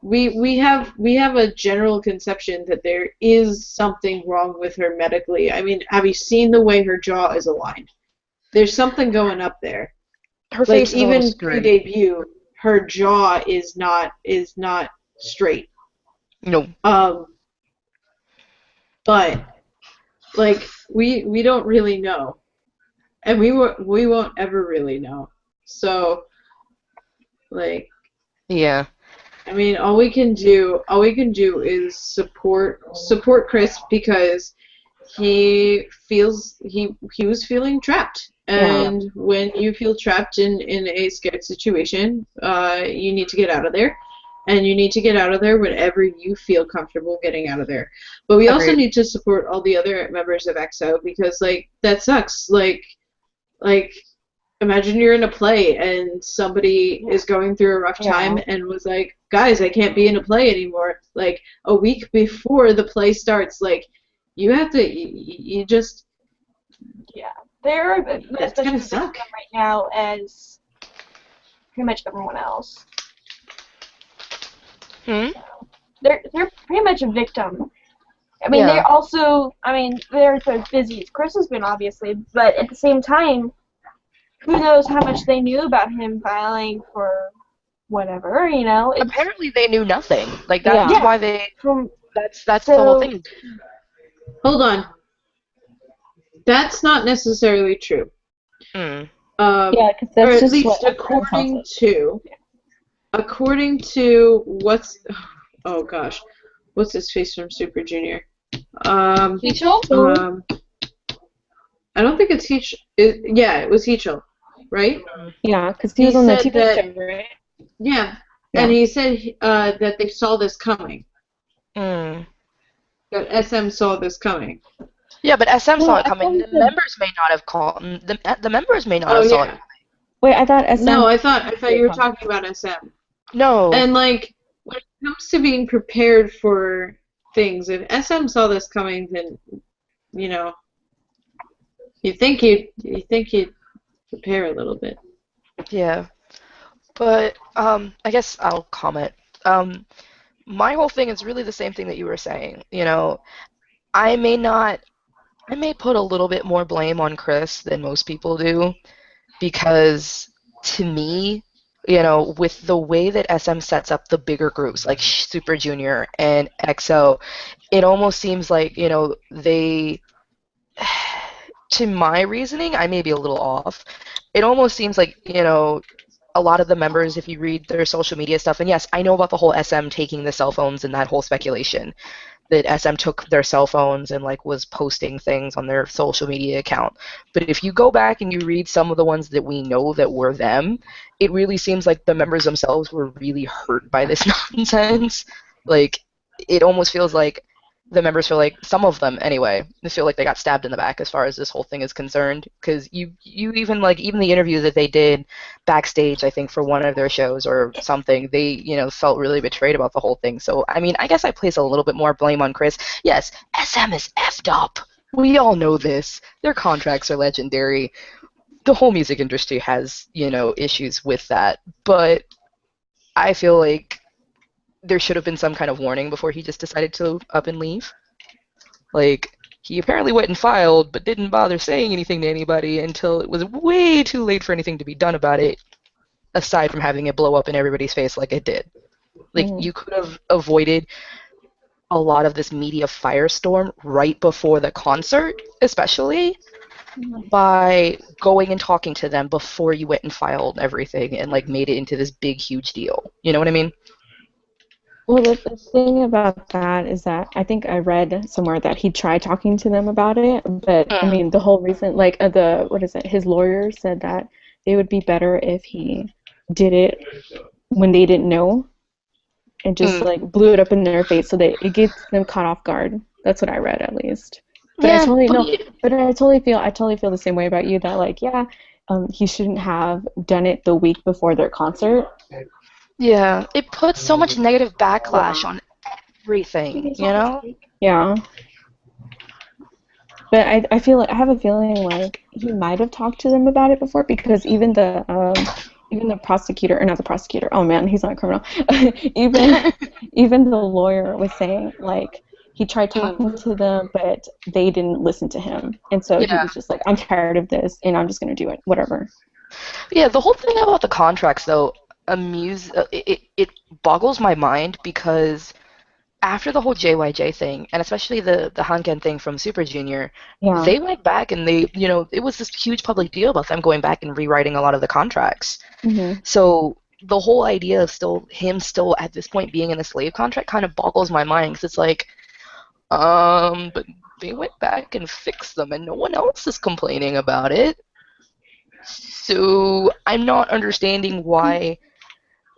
we have a general conception that there is something wrong with her medically. I mean, have you seen the way her jaw is aligned? There's something going up there. Her Like, face is a little even screwed. pre-debut, her jaw is not straight. No. But like we don't really know, and we won't ever really know. So, like, Yeah. I mean, all we can do is support Chris, because he was feeling trapped. And when you feel trapped in a scared situation, you need to get out of there. And you need to get out of there whenever you feel comfortable getting out of there. But we also Agreed. need to support all the other members of EXO, because, like, that sucks. Like, imagine you're in a play and somebody is going through a rough time and was like, guys, I can't be in a play anymore. Like, a week before the play starts, like, you have to, you just... Yeah. They're That's especially gonna suck. right now as pretty much everyone else. They're pretty much a victim. I mean, they're also, they're busy as Chris has been, obviously, but at the same time, who knows how much they knew about him filing for whatever, you know? Apparently they knew nothing. Like, that's why they... That's the whole thing. Hold on. That's not necessarily true. Yeah, because that's or at just least what according to oh gosh, what's his face from Super Junior? Hichel? I don't think it's Hichel. It was Hichel, right? Yeah, because he was on the said TV show, right? Yeah, and he said that they saw this coming. That SM saw this coming. Yeah, but SM saw it coming. The members may not have called. The members may not have saw it. Wait, I thought SM. No, I thought you were talking about SM. No. And like, when it comes to being prepared for things, if SM saw this coming, then you know, you think you'd prepare a little bit. Yeah, but I guess I'll comment. My whole thing is really the same thing that you were saying. You know, I may put a little bit more blame on Chris than most people do, because to me, you know, with the way that SM sets up the bigger groups like Super Junior and EXO, it almost seems like, you know, they, to my reasoning, I may be a little off. It almost seems like, you know, a lot of the members, if you read their social media stuff, and yes, I know about the whole SM taking the cell phones and that whole speculation, that SM took their cell phones and like was posting things on their social media account. But if you go back and you read some of the ones that we know that were them, it really seems like the members themselves were really hurt by this nonsense. Like, it almost feels like the members feel like, some of them anyway, they feel like they got stabbed in the back as far as this whole thing is concerned. Because you even the interview that they did backstage, I think, for one of their shows or something, they, you know, felt really betrayed about the whole thing. So, I mean, I guess I place a little bit more blame on Chris. Yes, SM is effed up. We all know this. Their contracts are legendary. The whole music industry has, you know, issues with that. But I feel like there should have been some kind of warning before he just decided to up and leave. Like, he apparently went and filed, but didn't bother saying anything to anybody until it was way too late for anything to be done about it, aside from having it blow up in everybody's face like it did. Like, you could have avoided a lot of this media firestorm right before the concert, especially, by going and talking to them before you went and filed everything and, like, made it into this big, huge deal. You know what I mean? Well, the thing about that is that I think I read somewhere that he tried talking to them about it, but I mean, the whole reason, like, his lawyer said that it would be better if he did it when they didn't know and just, like, blew it up in their face so that it gets them caught off guard. That's what I read, at least. But Yeah, I totally but no. But I totally feel the same way about you. That like, yeah, he shouldn't have done it the week before their concert. yeah, it puts so much negative backlash on everything, you know? Yeah. But I feel like I have a feeling like he might have talked to them about it before because even the prosecutor or not the prosecutor, oh man, he's not a criminal. even the lawyer was saying like he tried talking to them but they didn't listen to him. And so he Yeah. was just like, I'm tired of this and I'm just gonna do it. Whatever. Yeah, the whole thing about the contracts, though, it boggles my mind because after the whole JYJ thing, and especially the Hanken thing from Super Junior, Yeah. they went back and it was this huge public deal about them going back and rewriting a lot of the contracts. Mm-hmm. So the whole idea of him still at this point being in a slave contract kind of boggles my mind because it's like, but they went back and fixed them and no one else is complaining about it. So I'm not understanding why,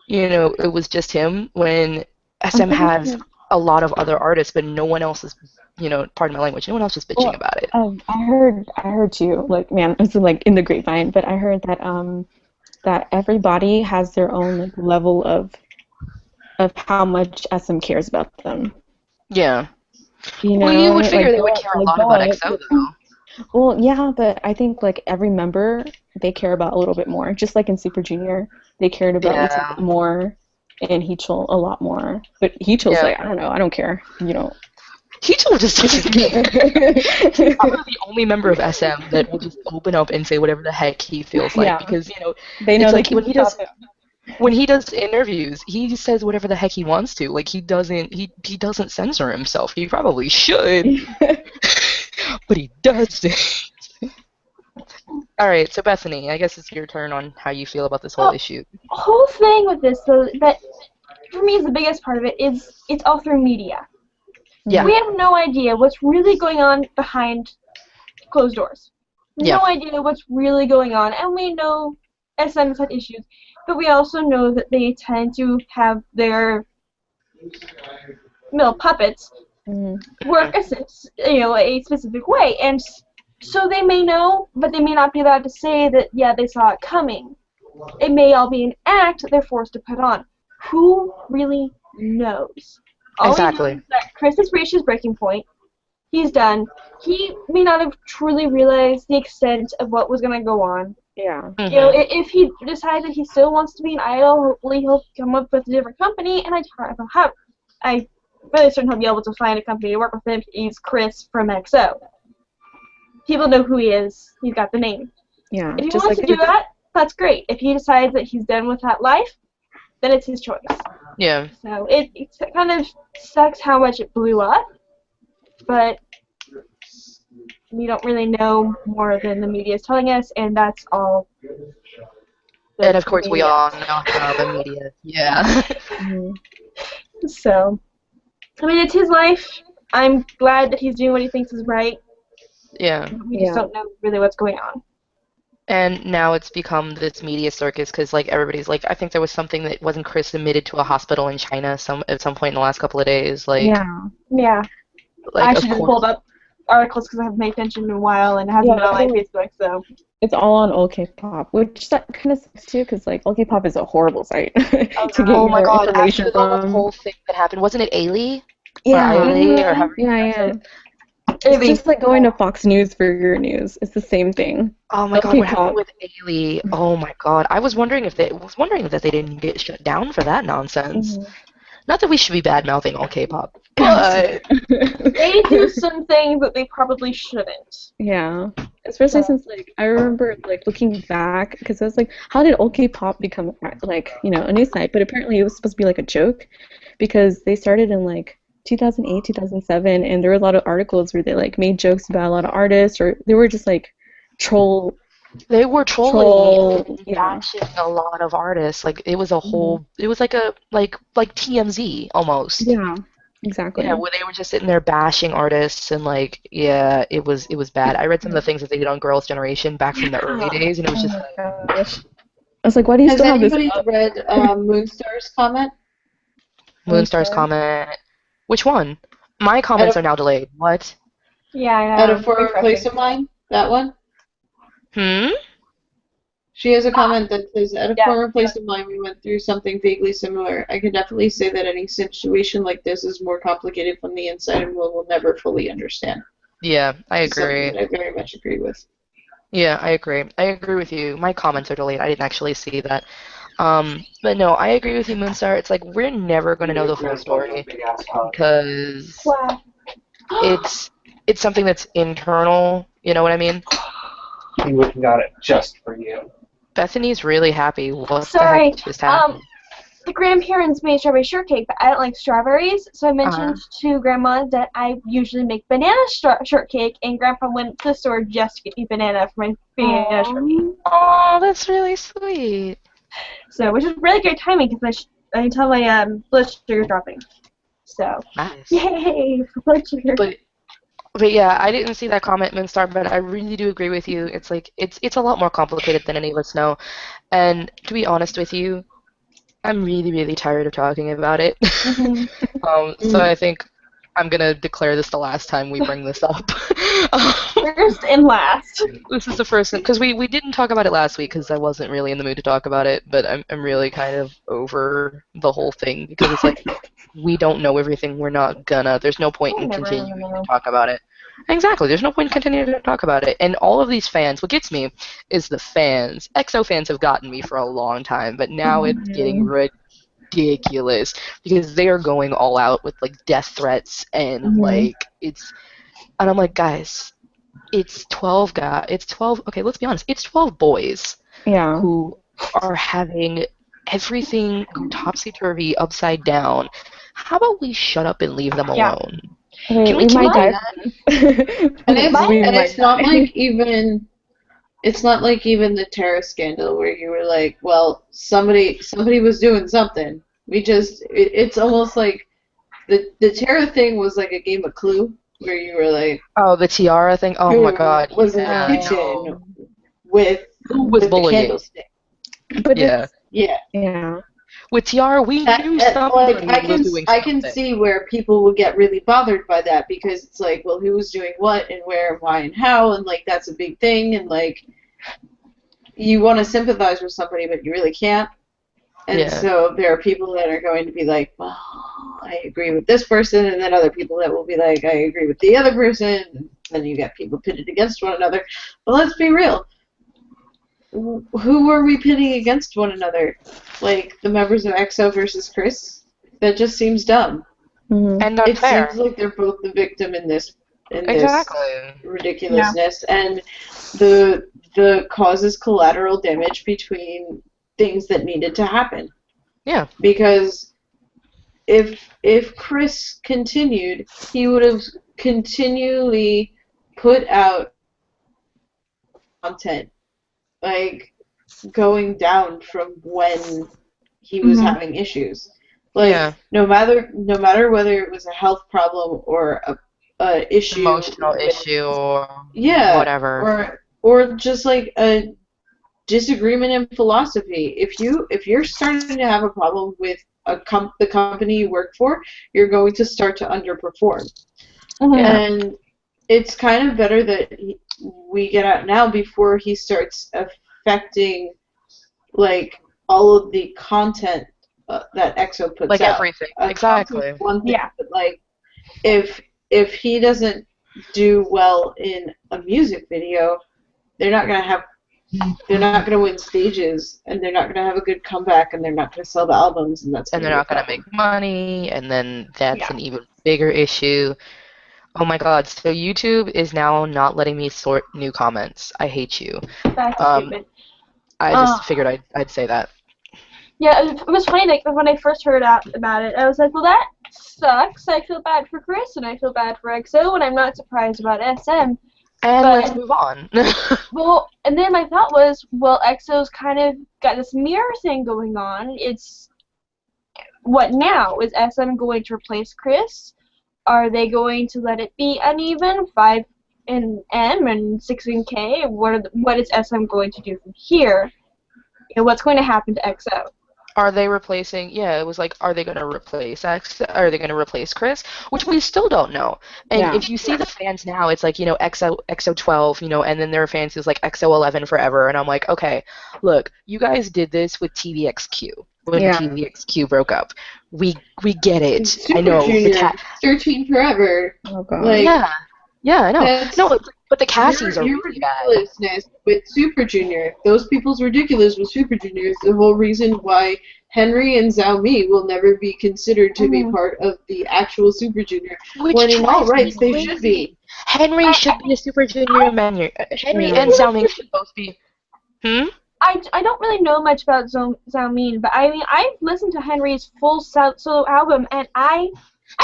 it was just him when SM has a lot of other artists, but no one else is, pardon my language, no one else is bitching about it. I heard too, like man, it's like in the grapevine, but I heard that that everybody has their own like, level of how much SM cares about them. Yeah. You know, well, you would figure like, they would care a lot about EXO, though. Well, yeah, but I think like every member they care about a little bit more. Just like in Super Junior, they cared about Lee more, and Heechul a lot more. But Heechul's like, I don't know, I don't care. Heechul just doesn't care. He's probably the only member of SM that will just open up and say whatever the heck he feels like because they know it's like when he does interviews, he just says whatever the heck he wants to. Like he doesn't censor himself. He probably should, but he doesn't. All right, so Bethany, I guess it's your turn on how you feel about this whole issue. Whole thing with this, though, that for me is the biggest part of it is it's all through media. Yeah. We have no idea what's really going on behind closed doors. No idea what's really going on, and we know SM has had issues, but we also know that they tend to have their puppets work a specific way, and so they may know, but they may not be allowed to say that, yeah, they saw it coming. It may all be an act that they're forced to put on. Who really knows? All Exactly. we know is that Chris has reached his breaking point. He's done. He may not have truly realized the extent of what was going to go on. Yeah. Mm-hmm. If he decides that he still wants to be an idol, hopefully he'll come up with a different company, and I really certain he'll be able to find a company to work with him. He's Chris from EXO. People know who he is. He's got the name. Yeah. If he wants to do that, that's great. If he decides that he's done with that life, then it's his choice. Yeah. So it kind of sucks how much it blew up, but we don't really know more than the media is telling us, and that's all. And of course, we all know how the media. Yeah. So, I mean, it's his life. I'm glad that he's doing what he thinks is right. Yeah. We just don't know really what's going on. And now it's become this media circus because, like, everybody's like, I think there was something that wasn't Chris admitted to a hospital in China at some point in the last couple of days. Like, yeah. Like, I actually just pulled up articles because I haven't paid attention in a while and it hasn't been on my Facebook, so. It's all on OK-Pop, which that kind of sucks too, because like OK-Pop is a horrible site to get your information from. The whole thing that happened, wasn't it Ailey? Yeah. Or Ailey, or however It's just like going to Fox News for your news. It's the same thing. Oh my God, what happened with Ailey? Oh my God, I was wondering if they didn't get shut down for that nonsense. Not that we should be bad mouthing all K-pop, but they do some things that they probably shouldn't. Yeah, especially since like I remember like looking back because I was like, how did OK-Pop become like a news site? But apparently it was supposed to be like a joke because they started in like 2008, 2007, and there were a lot of articles where they like made jokes about a lot of artists, or they were just like troll. They were trolling bashing a lot of artists. Like it was a whole. It was like a like TMZ almost. Yeah, exactly. Yeah, where they were just sitting there bashing artists and like it was bad. I read some of the things that they did on Girls' Generation back from the early days, and it was just. I was like, why do you still have this? Has anybody read Moonstar's comment? Moonstar's comment. Which one? My comments are now delayed. What? Yeah, I At know. a former place of mine, that one. Hmm? She has a comment that says, at a Yeah. former place of mine, we went through something vaguely similar. I can definitely say that any situation like this is more complicated from the inside and we'll never fully understand. Yeah, I It's something agree. that I very much agree with. Yeah, I agree. I agree with you. My comments are delayed. I didn't actually see that. But no, I agree with you, Moonstar. It's like we're never going to know the full story because Wow. it's something that's internal. You know what I mean? He went and got it just for you. Bethany's really happy. What Sorry. the heck just happened? The grandparents made strawberry shortcake, but I don't like strawberries, so I mentioned to Grandma that I usually make banana shortcake, and Grandpa went to the store just to get me banana for my banana shortcake. Oh, that's really sweet. So, which is really great timing because I can tell my blood sugar dropping. So, Nice. yay for blood sugar. But yeah, I didn't see that comment, Minstar, but I really do agree with you. It's like it's a lot more complicated than any of us know. And to be honest with you, I'm really, really tired of talking about it. So I think I'm gonna declare this the last time we bring this up. First and last. This is the first because we didn't talk about it last week because I wasn't really in the mood to talk about it, but I'm really kind of over the whole thing because it's like we don't know everything. We're not gonna. There's no point in continuing to talk about it. Exactly. There's no point in continuing to talk about it. And all of these fans, what gets me is the fans. EXO fans have gotten me for a long time, but now it's getting ridiculous because they are going all out with like death threats and like and I'm like, guys, it's 12 guys. It's 12. Okay, let's be honest. It's 12 boys who are having everything go topsy-turvy, upside down. How about we shut up and leave them alone? Can we keep that? And it's not like even the terror scandal where you were like, well, somebody was doing something. It's almost like the terror thing was like a game of Clue where you were like, oh, the tiara thing. Oh my God. Was in the kitchen with the candlestick. But yeah. With tiara, we knew somebody was doing something. I can see where people would get really bothered by that because it's like, well, who was doing what and where and why and how, and like that's a big thing, and like you want to sympathize with somebody, but you really can't. And so there are people that are going to be like, well, I agree with this person, and then other people that will be like, I agree with the other person, and then you get people pitted against one another. But let's be real. Who are we pitting against one another? Like the members of EXO versus Chris? That just seems dumb. And unfair. It seems like they're both the victim in this ridiculousness, and the causes collateral damage between things that needed to happen. Yeah. Because if Chris continued, he would have continually put out content like going down from when he was having issues. Like no matter whether it was a health problem or a issue, emotional issue or whatever, or just like a disagreement in philosophy. If you're starting to have a problem with the company you work for, you're going to start to underperform. And it's kind of better that we get out now before he starts affecting like all of the content that EXO puts like out. Everything. Exactly. One thing, but like if he doesn't do well in a music video, they're not gonna win stages, and they're not gonna have a good comeback, and they're not gonna sell the albums, and they're not gonna make money, and then that's an even bigger issue. Oh my God! So YouTube is now not letting me sort new comments. I hate you. That's stupid. I just figured I'd say that. Yeah, it was funny. Like when I first heard about it, I was like, "Well, that sucks." I feel bad for Chris, and I feel bad for EXO, and I'm not surprised about SM. And let's move on. Well, and then my thought was, well, EXO's kind of got this mirror thing going on. It's what now? Is SM going to replace Chris? Are they going to let it be uneven, 5 in M and 6 in K? What is SM going to do from here? And what's going to happen to EXO? are they replacing? Yeah, it was like, are they going to replace X? Are they going to replace Chris? Which we still don't know. And Yeah. if you see the fans now, it's like, XO12, and then there are fans who's like XO11 forever. And I'm like, okay, look, you guys did this with TVXQ when Yeah. TVXQ broke up. We get it. Super I know. Junior, searching forever. Oh god. Like, Yeah, I know. that's No, but the Cassies are your really bad. ridiculousness with Super Junior. Those people's ridiculous with Super Junior is the whole reason why Henry and Xiao Mi will never be considered to be part of the actual Super Junior. Which when in all drives me rights they crazy. should be. Henry should be a Super Junior member. Henry Yeah. and Xiao Ming should both be. I don't really know much about Xiaomin, but I mean I've listened to Henry's full solo album, and I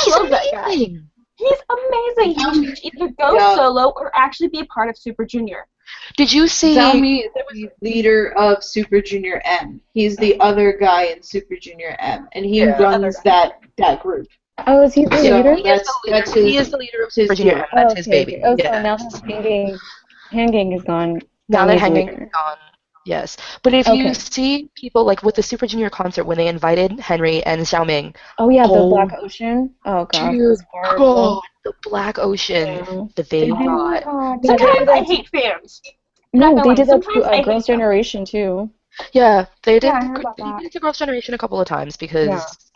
love that guy. Amazing. He's amazing. He should either go solo or actually be a part of Super Junior. Did you see? Xiao Mi is the leader of Super Junior M. He's the other guy in Super Junior M, and he runs that group. Oh, is he the leader? He is the leader of Super Junior M. That's his baby. Oh, so now that Hanging is gone. Now that he's Hanging leader. is gone. Yes, but if you see people like with the Super Junior concert when they invited Henry and Xiao Ming. Oh yeah, the Black Ocean. Oh god, dude, God, the Black Ocean that they got. Sometimes I hate fans. No, they did that to Girls' Generation too. Yeah, they did. Yeah, I heard about They that. did it to Girls' Generation a couple of times because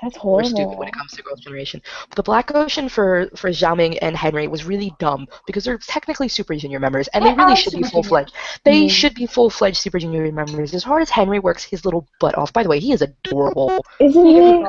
that's we're horrible. stupid when it comes to Girls' Generation. But the Black Ocean for Xiao Ming and Henry was really dumb because they're technically Super Junior members, and they really should be full-fledged. They should be full-fledged Super Junior members. As hard as Henry works his little butt off, by the way, he is adorable. Isn't he?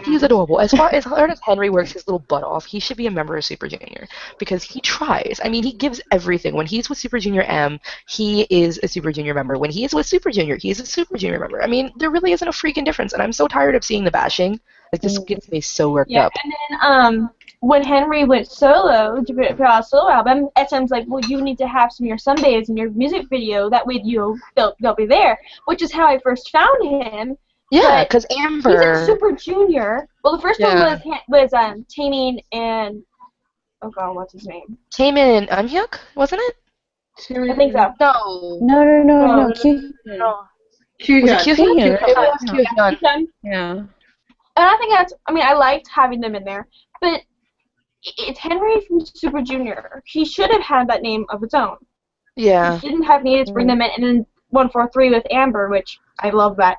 He's adorable. As hard as Henry works his little butt off, he should be a member of Super Junior because he tries. I mean, he gives everything. When he's with Super Junior M, he is a Super Junior member. When he is with Super Junior, he's a Super Junior member. I mean, there really isn't a freaking difference, and I'm so tired of seeing the bashing. Like, this gets me so worked up. And then when Henry went solo to put out a solo album, SM's like, well, you need to have some of your Sundays in your music video. That way they'll be there, which is how I first found him. Yeah, because Amber. He's in Super Junior. Well, the first one was Taemin and oh god, what's his name? Taemin and Eunhyuk, wasn't it? I think so. No. Kyuhyun. It was Kyuhyun. Yeah. And I think I liked having them in there, but it's Henry from Super Junior. He should have had that name of its own. Yeah. He didn't have needed to bring them in, and then 143 with Amber, which I love that.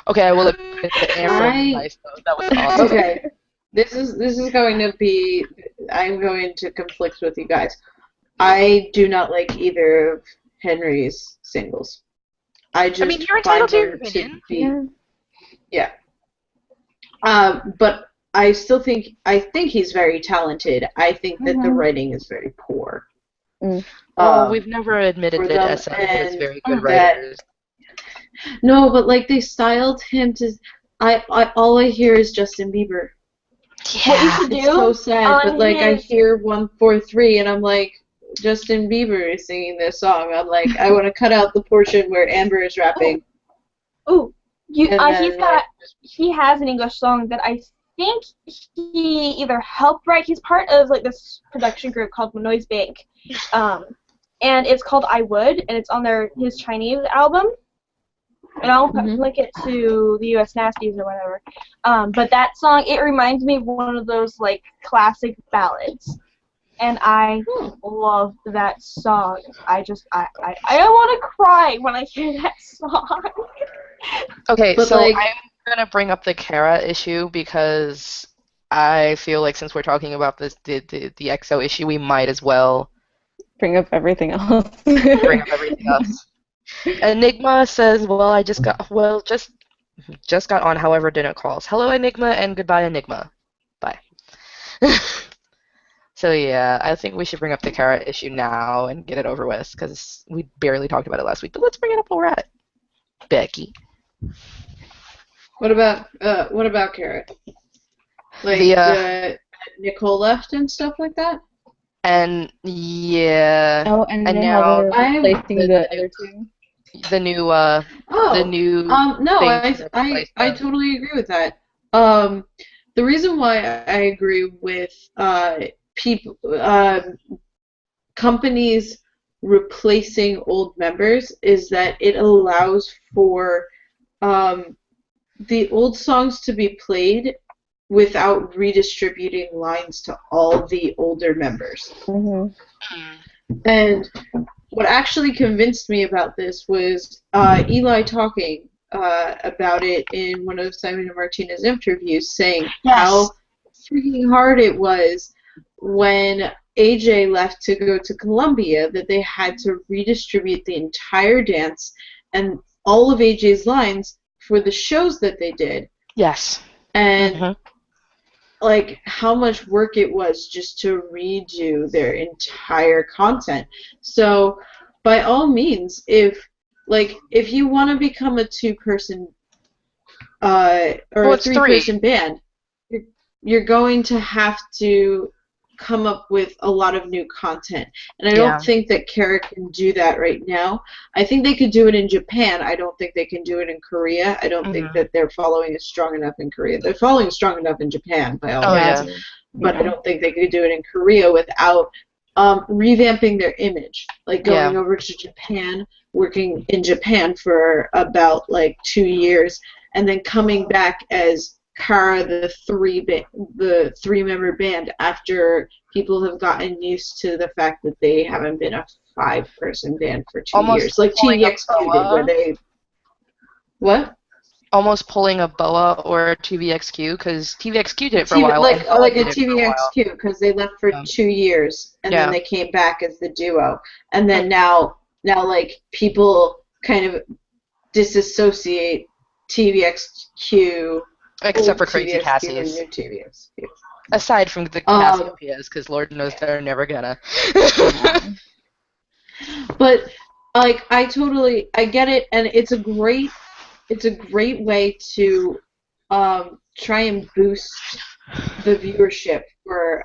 Okay, I will admit that Amber was nice, though. That was awesome. Okay, this is going to be. I'm going to conflict with you guys. I do not like either of Henry's singles. I mean, you're entitled to your opinion. Yeah. But I still think he's very talented. I think that the writing is very poor. We've never admitted that SM has very good writers. No, but like they styled him to. All I hear is Justin Bieber. Yeah, it's so sad. But like I hear 143 and I'm like, Justin Bieber is singing this song. I'm like, I want to cut out the portion where Amber is rapping. He has an English song that I think he either helped write. He's part of like this production group called Noise Bank, and it's called I Would, and it's on his Chinese album. And I'll link it to the US Nasties or whatever. But that song, it reminds me of one of those like classic ballads. And I love that song. I want to cry when I hear that song. Okay, but so like, I'm gonna bring up the Kara issue because I feel like since we're talking about this the EXO issue, we might as well bring up everything else. Enigma says, "Well, I just got on. However, didn't calls. Hello, Enigma, and goodbye, Enigma. Bye." So yeah, I think we should bring up the Kara issue now and get it over with because we barely talked about it last week. But let's bring it up while we're at it. Becky. What about Kara? Like Nicole left and stuff like that. And yeah. Oh, and now I'm replacing the other two. The new no, I totally agree with that. The reason why I agree with people companies replacing old members is that it allows for the old songs to be played without redistributing lines to all the older members. Mhm. And what actually convinced me about this was Eli talking about it in one of Simon and Martina's interviews, saying how freaking hard it was when AJ left to go to Columbia, that they had to redistribute the entire dance and all of AJ's lines for the shows that they did. Yes. And like how much work it was just to redo their entire content. So by all means, if you want to become a 2-person or a 3-person band, you're going to have to come up with a lot of new content. And I don't think that Kara can do that right now. I think they could do it in Japan. I don't think they can do it in Korea. I don't think that their following is strong enough in Korea. Their following is strong enough in Japan, by all means. But I don't think they could do it in Korea without revamping their image. Like going over to Japan, working in Japan for about like 2 years, and then coming back as Kara, the 3-member band, after people have gotten used to the fact that they haven't been a 5-person band for 2 years, like TVXQ did, where they almost pulling a BOA or a TVXQ, because TVXQ did it for a while. Like a TVXQ, because they left for 2 years, and then they came back as the duo, and then now like people kind of disassociate TVXQ. Except for Crazy Cassius. Aside from the Cassiopeias, because Lord knows they're never gonna. But like I get it, and it's a great way to try and boost the viewership for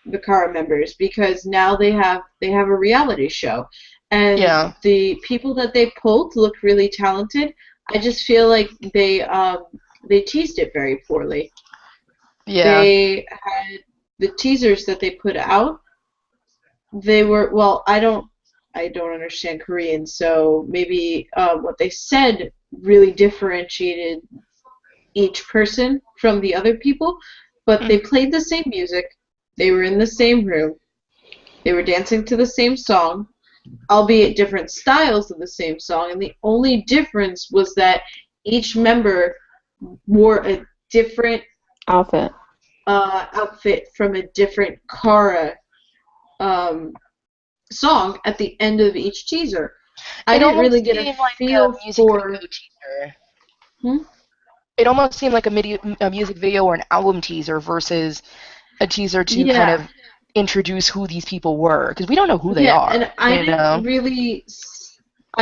the Kara members, because now they have a reality show, and the people that they pulled look really talented. I just feel like they teased it very poorly. Yeah. They had the teasers that they put out. They were I don't understand Korean, so maybe what they said really differentiated each person from the other people. But they played the same music. They were in the same room. They were dancing to the same song, albeit different styles of the same song. And the only difference was that each member wore a different outfit from a different Kara song at the end of each teaser. I didn't really get a feel for. It almost seemed like a music video or an album teaser versus a teaser to kind of introduce who these people were, because we don't know who they are. And I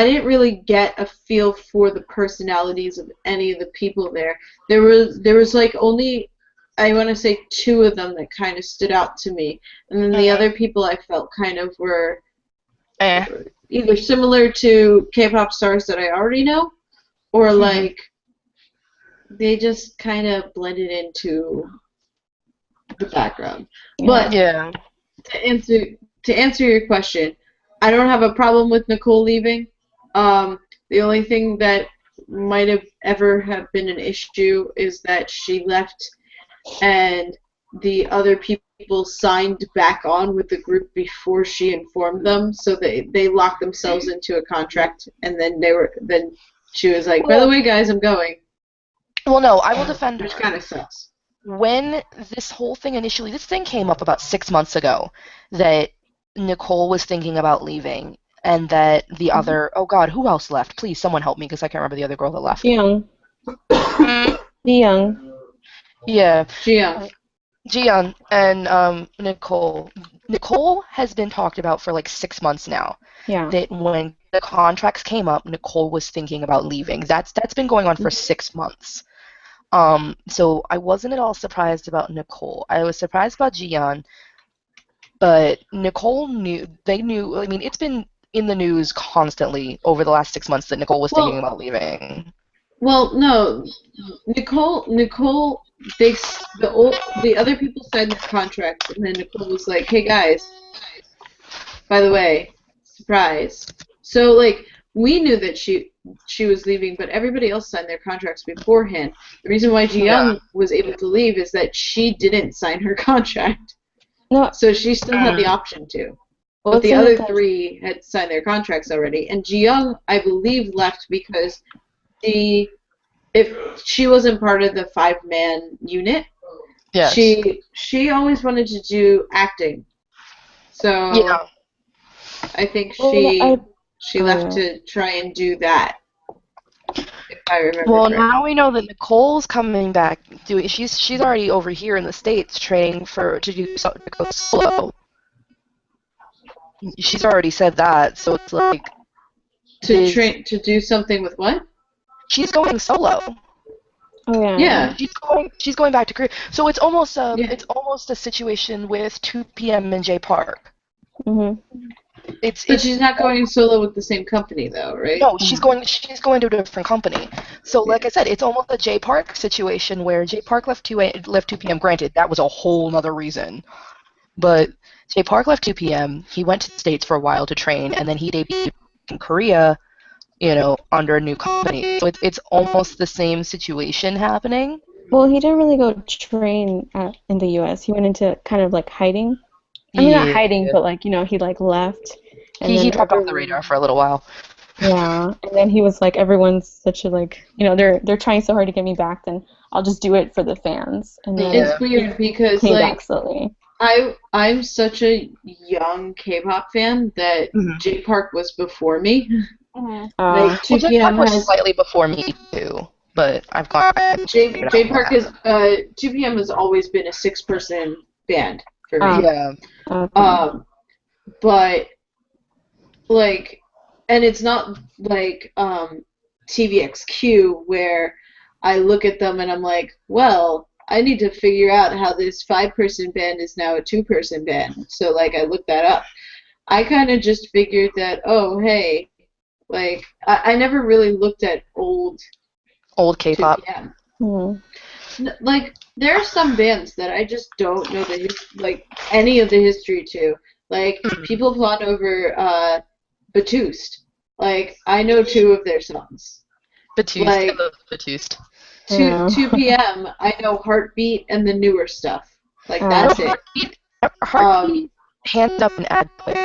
didn't really get a feel for the personalities of any of the people there. There was like only, I want to say, 2 of them that kind of stood out to me, and then the other people I felt kind of were either similar to K-pop stars that I already know, or like they just kind of blended into the background. But to answer your question, I don't have a problem with Nicole leaving. The only thing that might have ever have been an issue is that she left and the other people signed back on with the group before she informed them, so they locked themselves into a contract, and then she was like, by the way, guys, I'm going. Well, no, I will defend her. Which kind of sucks. When this whole thing this thing came up about 6 months ago, that Nicole was thinking about leaving, and that the other, oh God, who else left? Please, someone help me, because I can't remember the other girl that left. Jiyoung. Yeah. Jiyoung and Nicole. Nicole has been talked about for like 6 months now. Yeah. That when the contracts came up, Nicole was thinking about leaving. That's been going on for 6 months. So I wasn't at all surprised about Nicole. I was surprised about Jiyeon, but Nicole knew. I mean, it's been in the news constantly over the last 6 months that Nicole was thinking about leaving. Well, no, Nicole. The other people signed the contract, and then Nicole was like, "Hey guys, by the way, surprise." So like we knew that she was leaving, but everybody else signed their contracts beforehand. The reason why Ji Young was able to leave is that she didn't sign her contract. No. So she still had the option to. But the other three had signed their contracts already. And Ji Young, I believe, left because if she wasn't part of the 5-man unit, Yes. she always wanted to do acting. So Yeah. I think she left to try and do that. If I remember correctly. Now we know that Nicole's coming back. She's already over here in the States training to do something to go solo. She's already said that, so it's like to do something with what? She's going solo. Oh yeah. Yeah. She's going back to Korea. So it's almost a situation with 2 p.m. in J Park. Mhm. But she's not going solo with the same company though, right? No, she's going to a different company. So like I said, it's almost a J Park situation where J Park left 2 p.m. Granted, that was a whole other reason. But J Park left 2 p.m. He went to the States for a while to train, and then he debuted in Korea, under a new company. So it's almost the same situation happening. Well, he didn't really go train in the U.S. He went into kind of like hiding. I mean, not hiding, but like, he like left. And he dropped off the radar for a little while. Yeah, and then he was like, everyone's such a like, they're trying so hard to get me back, then I'll just do it for the fans. And then it's weird because came like back slowly. I'm such a young K-pop fan that J Park was before me. Like 2 p.m. was slightly before me too, but I've gone. J Park is 2 p.m. has always been a 6-person band for me. Yeah. Okay. But like, and it's not like TVXQ where I look at them and I'm like, well, I need to figure out how this 5-person band is now a 2-person band. So like I looked that up. I kind of just figured that, oh hey, like I never really looked at old K-pop. Like there are some bands that I just don't know any of the history to. Like people fawn over Batoost. Like I know 2 of their songs. Batoost. Like, I love Batoost. 2 p.m. I know Heartbeat and the newer stuff. Like that's it. Heartbeat, Hands Up and Ad Play.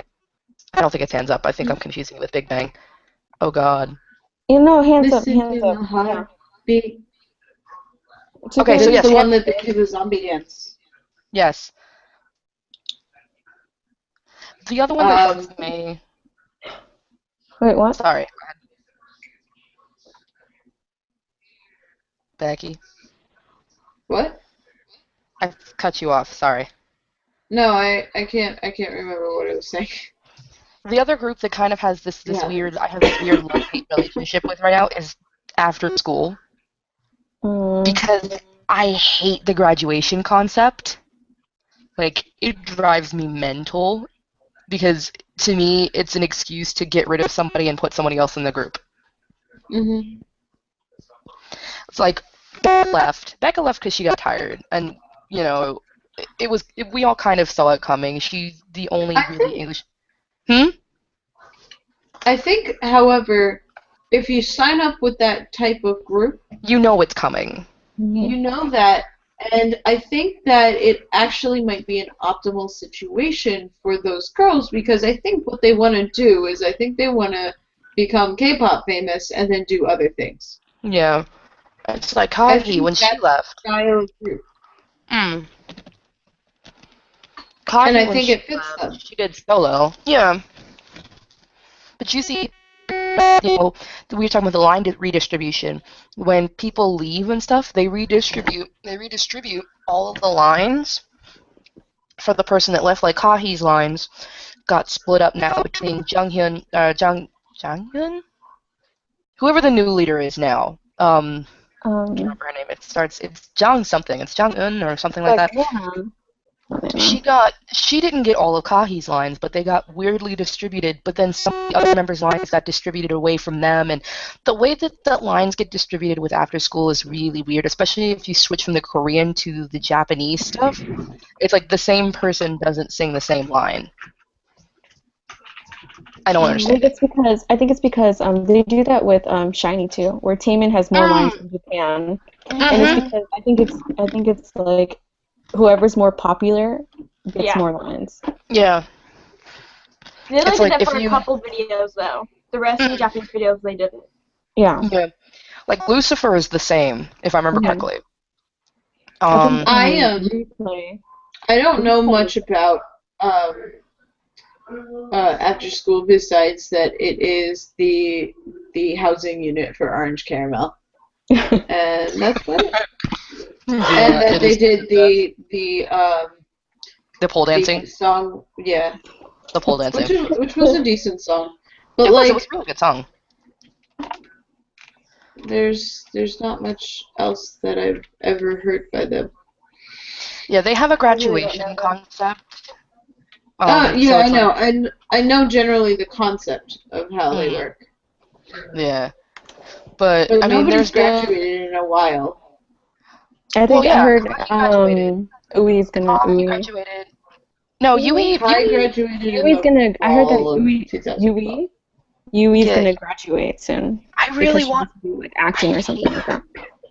I don't think it's Hands Up. I think I'm confusing it with Big Bang. Oh God. Hands Up. Heartbeat. Okay, so yes, the one that they do the zombie dance. Yes. The other one that bugs me. Wait, what? Sorry. Go ahead. Becky. What? I cut you off. Sorry. No, I can't remember what I was saying. The other group that kind of has this weird love-hate relationship with right now is After School. Because I hate the graduation concept. Like, it drives me mental. Because, to me, it's an excuse to get rid of somebody and put somebody else in the group. Mm-hmm. It's like, Becca left. Becca left because she got tired. And, we all kind of saw it coming. She's the only really English... I think, however, if you sign up with that type of group... You know it's coming. You know that, and I think that it actually might be an optimal situation for those girls because I think what they want to do is I think they want to become K-pop famous and then do other things. Yeah. It's like Kagi when she left. Style of group. Kagi, and I think it fits them. She did solo. Yeah. But you see, we were talking about the line redistribution. When people leave and stuff, they redistribute all of the lines for the person that left. Like Kahi's lines got split up now between Junghyun, whoever the new leader is now. I can't remember her name. It's Jung something. It's Jung-un or something like that. She didn't get all of Kahi's lines, but they got weirdly distributed, but then some of the other members' lines got distributed away from them, and the way that lines get distributed with After School is really weird, especially if you switch from the Korean to the Japanese stuff. It's like the same person doesn't sing the same line. I don't understand it. I think it's because they do that with Shiny too, where Taemin has more lines in Japan, and it's because I think it's like whoever's more popular gets more lines. Yeah. They only It's did like that if for a you- couple videos though. The rest of the Japanese videos they didn't. Yeah. Yeah. Like Lucifer is the same, if I remember correctly. I don't know much about after school besides that it is the housing unit for Orange Caramel, and that's about it. And that they did the pole dancing, the song, yeah, the pole dancing. which was a decent song, but It was like a really good song. there's not much else that I've ever heard by them. Yeah, they have a graduation concept. Yeah, I know. I know generally the concept of how they work. Yeah, but I mean, nobody's there's graduated in a while. I think I heard Ui's gonna graduated. No, Yui graduated. Yui's gonna. I heard that Yui's gonna graduate soon. I really want to do like acting or something like that.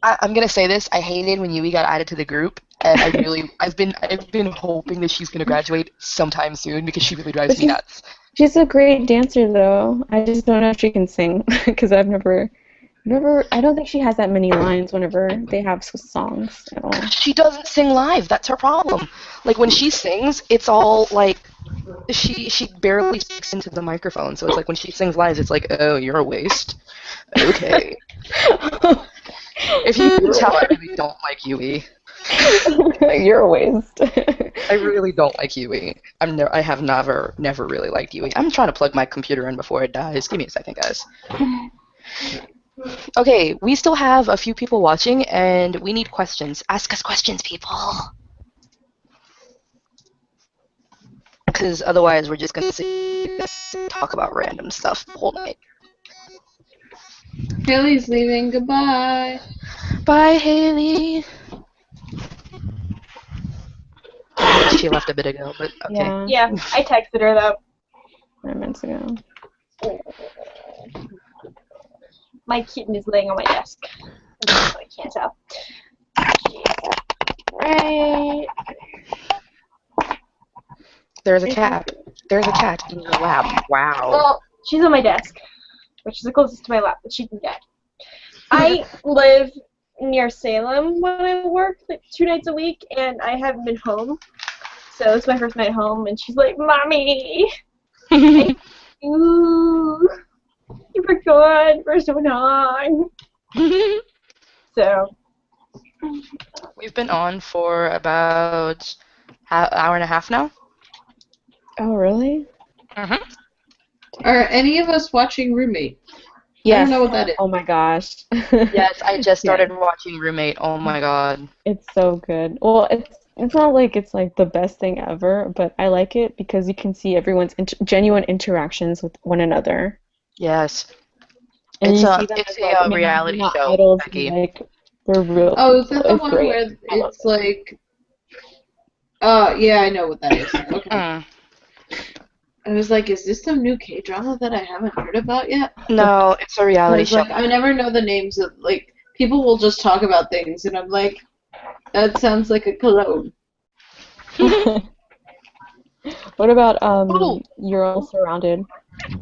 I'm gonna say this. I hated when Yui got added to the group, and I've been hoping that she's gonna graduate sometime soon because she really drives me nuts. She's a great dancer though. I just don't know if she can sing because I've never. I don't think she has that many lines whenever they have songs at all. She doesn't sing live. That's her problem. Like when she sings, it's all like she barely speaks into the microphone. So it's like when she sings live, it's like, oh, you're a waste. Okay. If you can tell, I really don't like Yui. You're a waste. I really don't like Yui. I have never really liked Yui. I'm trying to plug my computer in before it dies. Give me a second, guys. Okay, we still have a few people watching, and we need questions. Ask us questions, people. Because otherwise, we're just gonna sit and talk about random stuff the whole night. Haley's leaving. Goodbye. Bye, Haley. She left a bit ago, but okay. Yeah, I texted her though. 9 minutes ago. My kitten is laying on my desk. I can't tell. Right. There's a cat. There's a cat in your lap. Wow. Well, she's on my desk, which is the closest to my lap that she can get. I live near Salem when I work, like 2 nights a week, and I haven't been home. So it's my first night home, and she's like, "Mommy, ooh, you were gone for so long." So we've been on for about an hour and a half now. Oh, really? Mhm. Are any of us watching Roommate? Yes. I don't know what that is. Oh my gosh. Yes, I just started watching Roommate. Oh my god. It's so good. Well, it's not like it's like the best thing ever, but I like it because you can see everyone's genuine interactions with one another. Yes. And it's you a see them it's as, like, a reality not show, idols, Becky. like they're real. Oh, is that the one great. where it's like? Yeah, I know what that is. Okay. I was like, is this some new K-drama that I haven't heard about yet? No, it's a reality show. Like, I never know the names of, like, people will just talk about things, and I'm like, that sounds like a cologne. What about You're All Surrounded?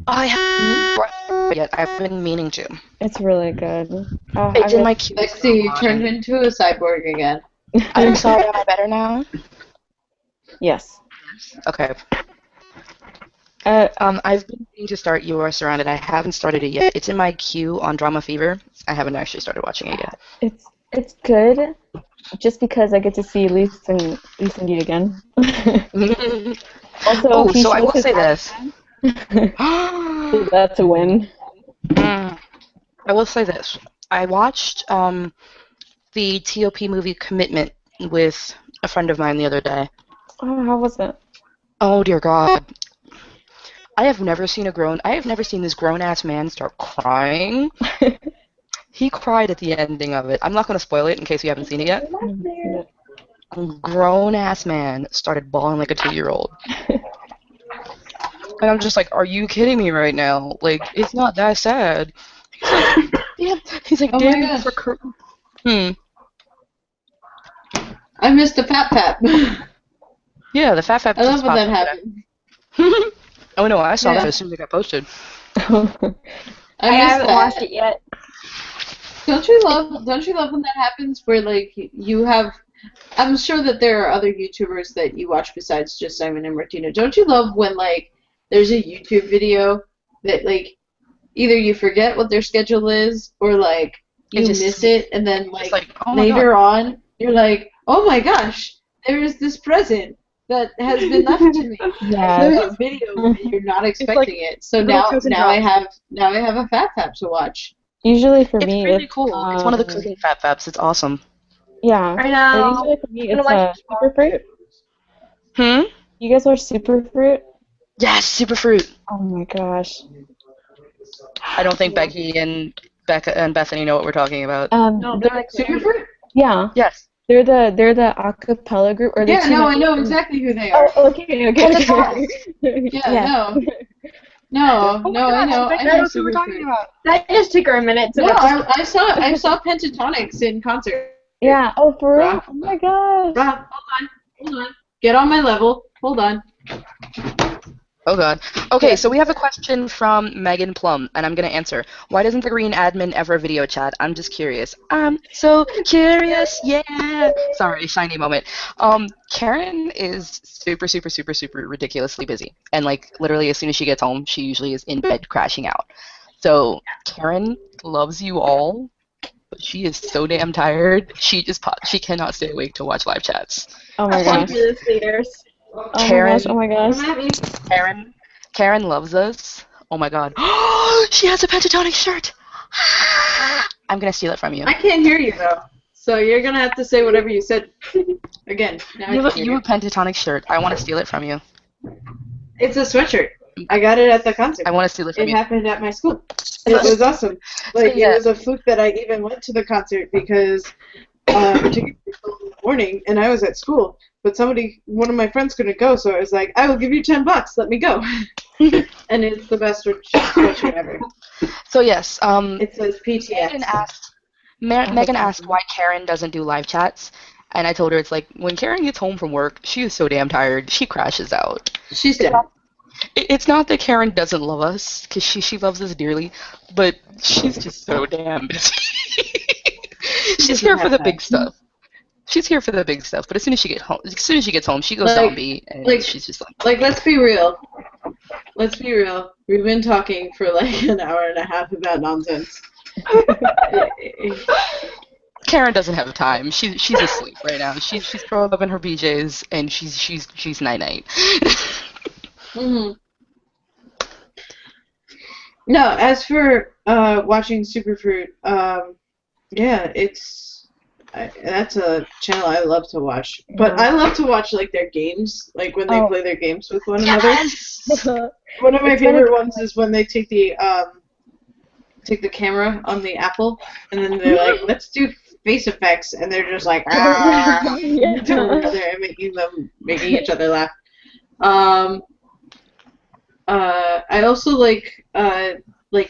I haven't yet. I've been meaning to. It's really good. It's in my queue. Lexi, you turned into a cyborg again. I'm sorry, am I better now? Yes. Okay. I've been meaning to start You Are Surrounded. I haven't started it yet. It's in my queue on Drama Fever. I haven't actually started watching it yet. It's good, just because I get to see Lee Seung-gi again. Also, so I will say this. That's a win. I will say this. I watched the TOP movie Commitment with a friend of mine the other day. Oh, how was it? Oh dear God. I have never seen this grown-ass man start crying. He cried at the ending of it. I'm not going to spoil it in case you haven't seen it yet. A grown-ass man started bawling like a 2-year-old. And I'm just like, are you kidding me right now? Like, it's not that sad. He's like, damn. He's like, Oh my damn gosh. for Hmm. I missed the Fat Pap. Yeah, the Fat Fap I keeps love when that popping. happens. Oh no, I saw Yeah. that as soon as it got posted. I I missed haven't that. watched it yet. Don't you love when that happens where like you have I'm sure that there are other YouTubers that you watch besides just Simon and Martina. Don't you love when like there's a YouTube video that like either you forget what their schedule is or like you miss it and then like oh my later God. on you're like, "Oh my gosh, there is this present that has been left to me." Yeah. There's a video where you're not expecting it. So little now cousin I drops. have a Fat Fap to watch. Usually for It's me, really cool. It's one of the cooking Fat Faps. It's awesome. Yeah. I know. Usually for me, I'm it's gonna watch Superfruit. Hmm? You guys watch Superfruit? Yes, Superfruit. Oh my gosh. I don't think Becky and Becca and Bethany know what we're talking about. No, they're they're like Superfruit? yeah, Yes. they're the acapella group or the Yeah, two no, I members know from- exactly who they are. Oh, okay. Yeah, no, Oh my I gosh, know. Becky I know knows who we're talking Superfruit. about. That just took her a minute to No, watch. I saw Pentatonics in concert. Yeah. Oh, for real? Rob. Oh my gosh. Rob, hold on. Get on my level. Hold on. Oh god. Okay, so we have a question from Megan Plum, and I'm gonna answer. Why doesn't the green admin ever video chat? I'm just curious. I'm so curious, yeah. Sorry, shiny moment. Karen is super, super, super, super ridiculously busy, and like literally as soon as she gets home, she usually is in bed crashing out. So Karen loves you all, but she is so damn tired. She cannot stay awake to watch live chats. Oh my gosh. Fabulous leaders. Karen, Oh my gosh. Karen loves us. Oh my god. She has a pentatonic shirt. I'm gonna steal it from you. I can't hear you though, so you're gonna have to say whatever you said again. Now I You can have hear a pentatonic shirt. I want to steal it from you. It's a sweatshirt. I got it at the concert. I want to steal it from It you. happened at my school. It was awesome. Like yeah. it was a fluke that I even went to the concert because particularly in the morning, and I was at school. But one of my friends couldn't go, so I was like, "I will give you $10. Let me go." And it's the best sweatshirt ever. So yes, It says PTX. Megan asked why Karen doesn't do live chats, and I told her it's like when Karen gets home from work, she is so damn tired, she crashes out. She's dead. It's not that Karen doesn't love us, because she loves us dearly, but she's just so damn busy. She's here for the big stuff. She's here for the big stuff, but as soon as she gets home, she goes zombie, and she's just like, let's be real. Let's be real. We've been talking for like an hour and a half about nonsense. Karen doesn't have time. She's asleep right now. She's curled up in her PJs, and she's night. Mm-hmm. No, as for watching Superfruit, yeah, that's a channel I love to watch. But I love to watch like their games, like when they play their games with one another. One of my favorite ones is when they take the camera on the Apple, and then they're like, "Let's do face effects," and they're just like, "Ah," to one another and making each other laugh. I also like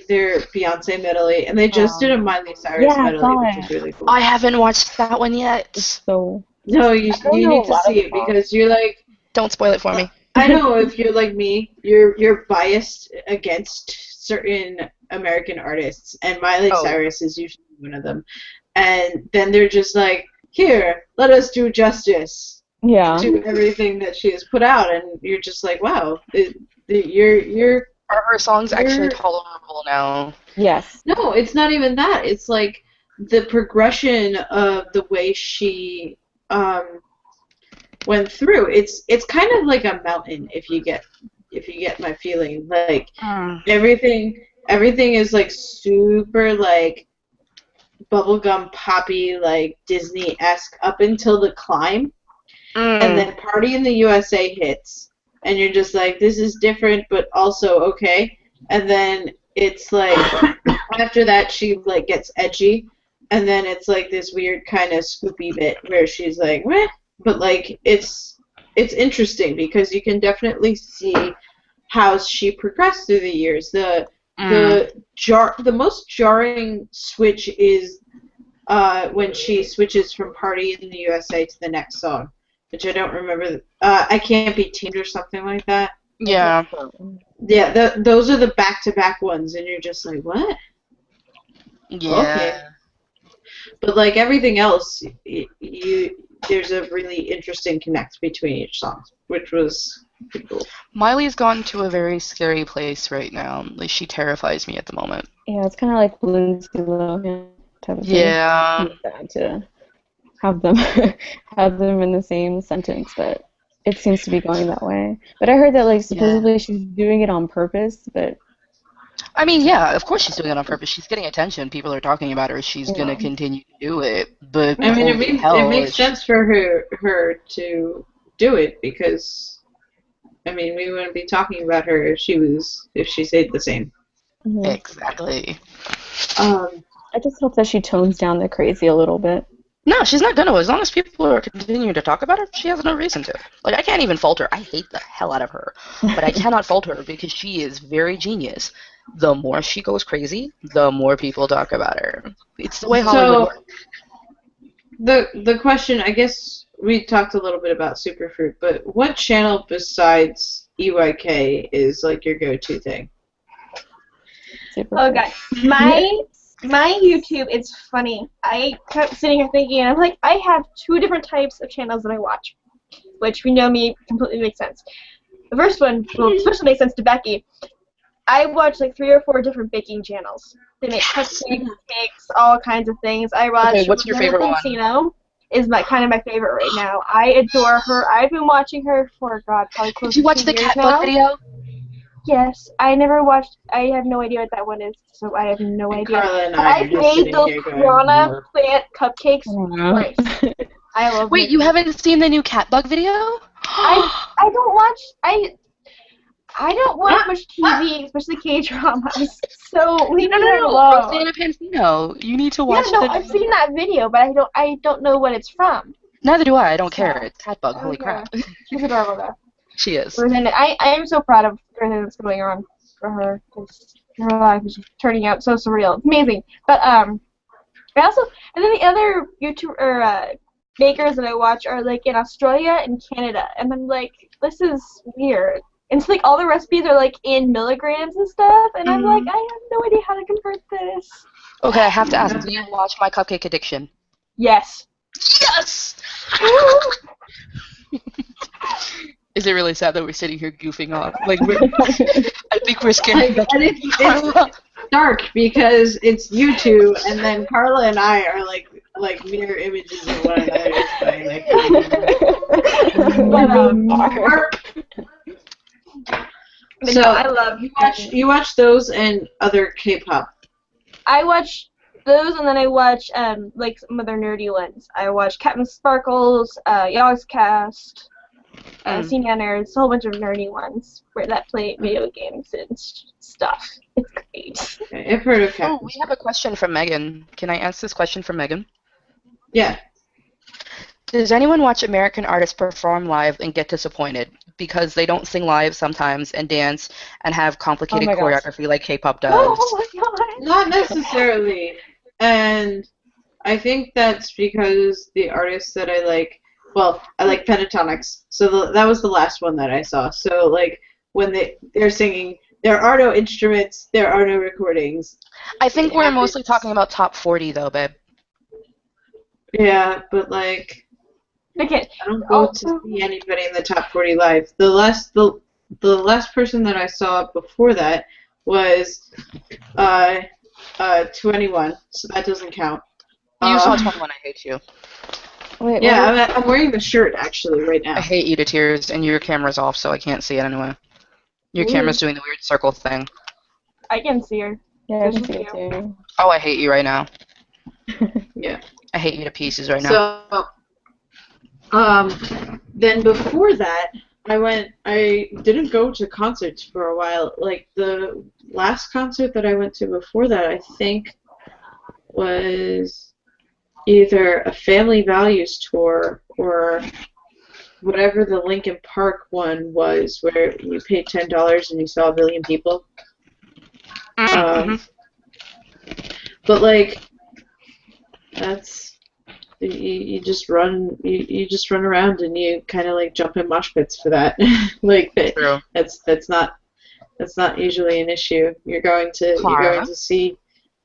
their Beyonce medley, and they just did a Miley Cyrus medley, which is really cool. I haven't watched that one yet. So No, you need to see it because you're like. Don't spoil it for me. I know if you're like me, you're biased against certain American artists, and Miley Cyrus is usually one of them. And then they're just like, here, let us do justice to everything that she has put out, and you're just like, wow, you're. Are her songs actually tolerable now? Yes. No, it's not even that. It's like the progression of the way she went through. It's kind of like a mountain if you get my feeling. Like everything is like super like bubblegum poppy, like Disney-esque up until the climb. And then Party in the USA hits. And you're just like, this is different, but also okay. And then it's like, after that, she like gets edgy, and then it's like this weird kind of scoopy bit where she's like, meh. But like, it's interesting because you can definitely see how she progressed through the years. The most jarring switch is when she switches from Party in the USA to the next song, which I don't remember. I Can't Be Tamed or something like that. Yeah. Yeah, those are the back-to-back ones, and you're just like, what? Yeah. Okay. But like everything else, there's a really interesting connect between each song, which was pretty cool. Miley's gone to a very scary place right now. Like, she terrifies me at the moment. Yeah, it's kind of like Lindsay Lohan type of thing. Yeah. It's bad to have them have them in the same sentence, but it seems to be going that way. But I heard that like supposedly she's doing it on purpose, but I mean, yeah, of course she's doing it on purpose. She's getting attention. People are talking about her. She's gonna continue to do it. But I mean, it makes it's- sense for her to do it because, I mean, we wouldn't be talking about her if she stayed the same. Exactly. I just hope that she tones down the crazy a little bit. No, she's not gonna. As long as people are continuing to talk about her, she has no reason to. Like, I can't even fault her. I hate the hell out of her. But I cannot fault her because she is very genius. The more she goes crazy, the more people talk about her. It's the way Hollywood works. The question, I guess we talked a little bit about Superfruit, but what channel besides EYK is like your go-to thing? Okay, my YouTube, it's funny. I kept sitting here thinking, and I'm like, I have two different types of channels that I watch, which we know me completely makes sense. The first one, well, especially makes sense to Becky. I watch like 3 or 4 different baking channels. They make cupcakes, cakes, all kinds of things. I watch. Okay, what's your favorite one? Encino is my favorite right now. I adore her. I've been watching her for probably close Did you to watch 2 the years cat now. bug video? Yes, I never watched. I have no idea what that one is, so I have no idea. Carla and But I I've are just made sitting those here going, piranha plant cupcakes Wow. twice. I love. Wait, you haven't seen the new cat bug video? I don't watch. I don't watch much TV, especially K-dramas. So leave me alone. Rosanna Pansino. You need to watch I've seen that video, but I don't know what it's from. Neither do I. I don't care. It's cat bug. Holy Okay. crap. She's adorable though. She is. Rosanna, I am so proud of everything that's going on for her. 'Cause her life is turning out so surreal. It's amazing. But and then the other YouTuber bakers that I watch are like in Australia and Canada, and I'm like, this is weird. And it's like all the recipes are like in milligrams and stuff, and I'm like, I have no idea how to convert this. Okay, I have to ask. Do you watch My Cupcake Addiction? Yes. Yes! Is it really sad that we're sitting here goofing off? Like, I think we're scaring and it's dark because it's you two, and then Carla and I are like mirror images of one another. So I love you watch those and other K-pop. I watch those, and then I watch like some other nerdy ones. I watch Captain Sparkles, Yog's Cast, Senior Nerds, a whole bunch of nerdy ones that play video games and stuff. It's great. Okay, I've heard of Captain. Oh, we have a question from Megan. Can I ask this question from Megan? Yeah. Does anyone watch American artists perform live and get disappointed because they don't sing live sometimes and dance and have complicated choreography like K-pop does? Oh my god! Not necessarily. And I think that's because the artists that I like, well, I like Pentatonics, so that was the last one that I saw. So, like, when they're singing, there are no instruments, there are no recordings. I think we're mostly talking about top 40, though, babe. Yeah, but, like, Okay. I don't go to see anybody in the top 40 live. The last person that I saw before that was 21, so that doesn't count. You saw 21, I hate you. Wait, yeah, I'm wearing the shirt actually right now. I hate you to tears, and your camera's off, so I can't see it anyway. Your camera's doing the weird circle thing. I can see her. Yeah, I can see it too. Oh, I hate you right now. Yeah. I hate you to pieces right now. So, then before that, I didn't go to concerts for a while. Like, the last concert that I went to before that, I think, was either a Family Values tour or whatever the Lincoln Park one was, where you paid $10 and you saw a billion people. But like, that's you just run around and you kind of like jump in mosh pits for that. Like that's not usually an issue. You're going to see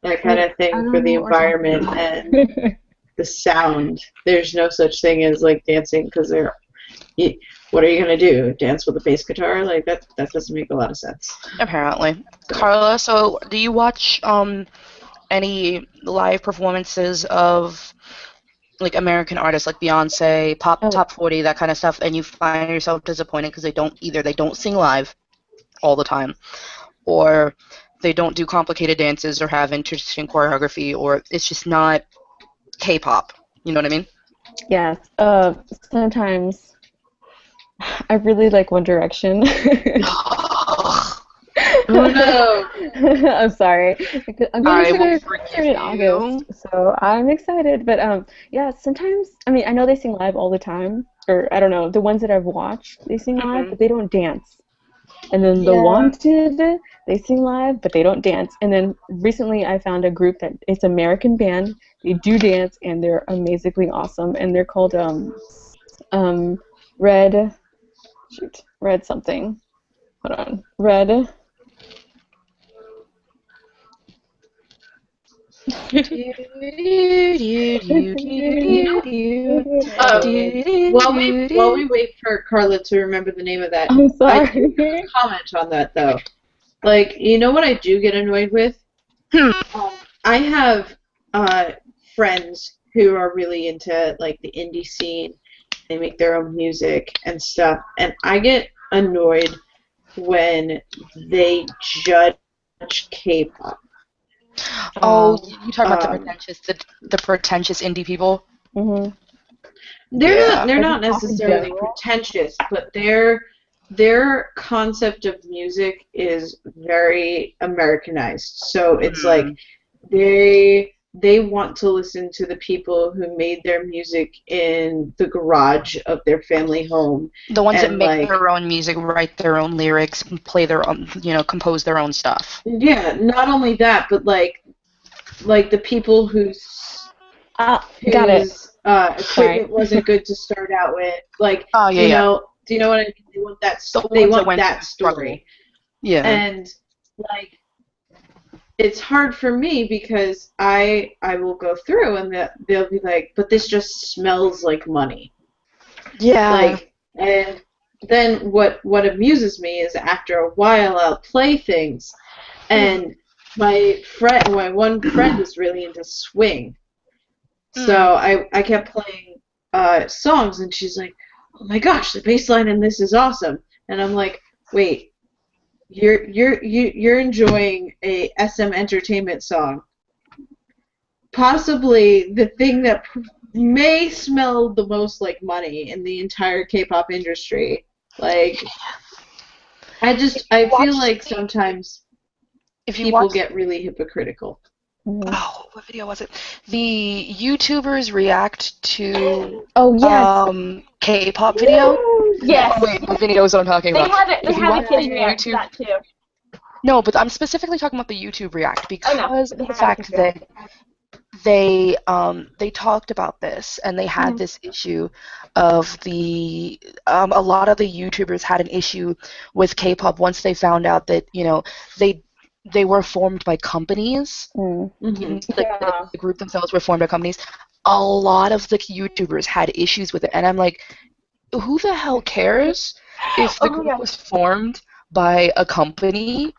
that kind of thing for the environment and the sound. There's no such thing as like dancing because what are you gonna do? Dance with a bass guitar? Like that doesn't make a lot of sense. Apparently. Carla, so do you watch any live performances of like American artists like Beyonce, Top 40, that kind of stuff, and you find yourself disappointed because they don't sing live all the time, or they don't do complicated dances or have interesting choreography, or it's just not K-pop. You know what I mean? Yes. Sometimes I really like One Direction. Oh no! I'm sorry. I'm going to their forgive concert in August, so I'm excited. But yeah, sometimes I know they sing live all the time, or I don't know, the ones that I've watched they sing live, but they don't dance. And then the Wanted, they sing live, but they don't dance. And then recently I found a group that it's an American band. They do dance, and they're amazingly awesome. And they're called Red something. Hold on, Red. While we wait for Carla to remember the name of that, I'm sorry. I do have a comment on that though. Like, you know what I do get annoyed with? I have friends who are really into like the indie scene. They make their own music and stuff, and I get annoyed when they judge K-pop. Oh, you talking about the pretentious indie people? Mm-hmm. They're not necessarily pretentious, but their concept of music is very Americanized. So it's like they want to listen to the people who made their music in the garage of their family home. The ones that make their own music, write their own lyrics, play their own, compose their own stuff. Yeah, not only that, but like the people whose equipment wasn't good to start out with. Like, do you know what I mean? They want that story. Yeah. And like, it's hard for me because I will go through and they'll be like, but this just smells like money. Yeah. Like, and then what amuses me is after a while I'll play things, and my one friend is really into swing, so I kept playing songs, and she's like, oh my gosh, the bass line in this is awesome, and I'm like, wait. You're enjoying a SM Entertainment song. Possibly the thing that may smell the most like money in the entire K-pop industry. Like, I feel like sometimes people get really hypocritical. Oh, what video was it? The YouTubers react to K-pop video. Yes. Wait, what video is what I'm talking about? They have a kid react to that too. No, but I'm specifically talking about the YouTube react because of the fact that they talked about this, and they had this issue of the a lot of the YouTubers had an issue with K-pop once they found out that they were formed by companies. The group themselves were formed by companies. A lot of the YouTubers had issues with it, and I'm like, who the hell cares if the group was formed by a company?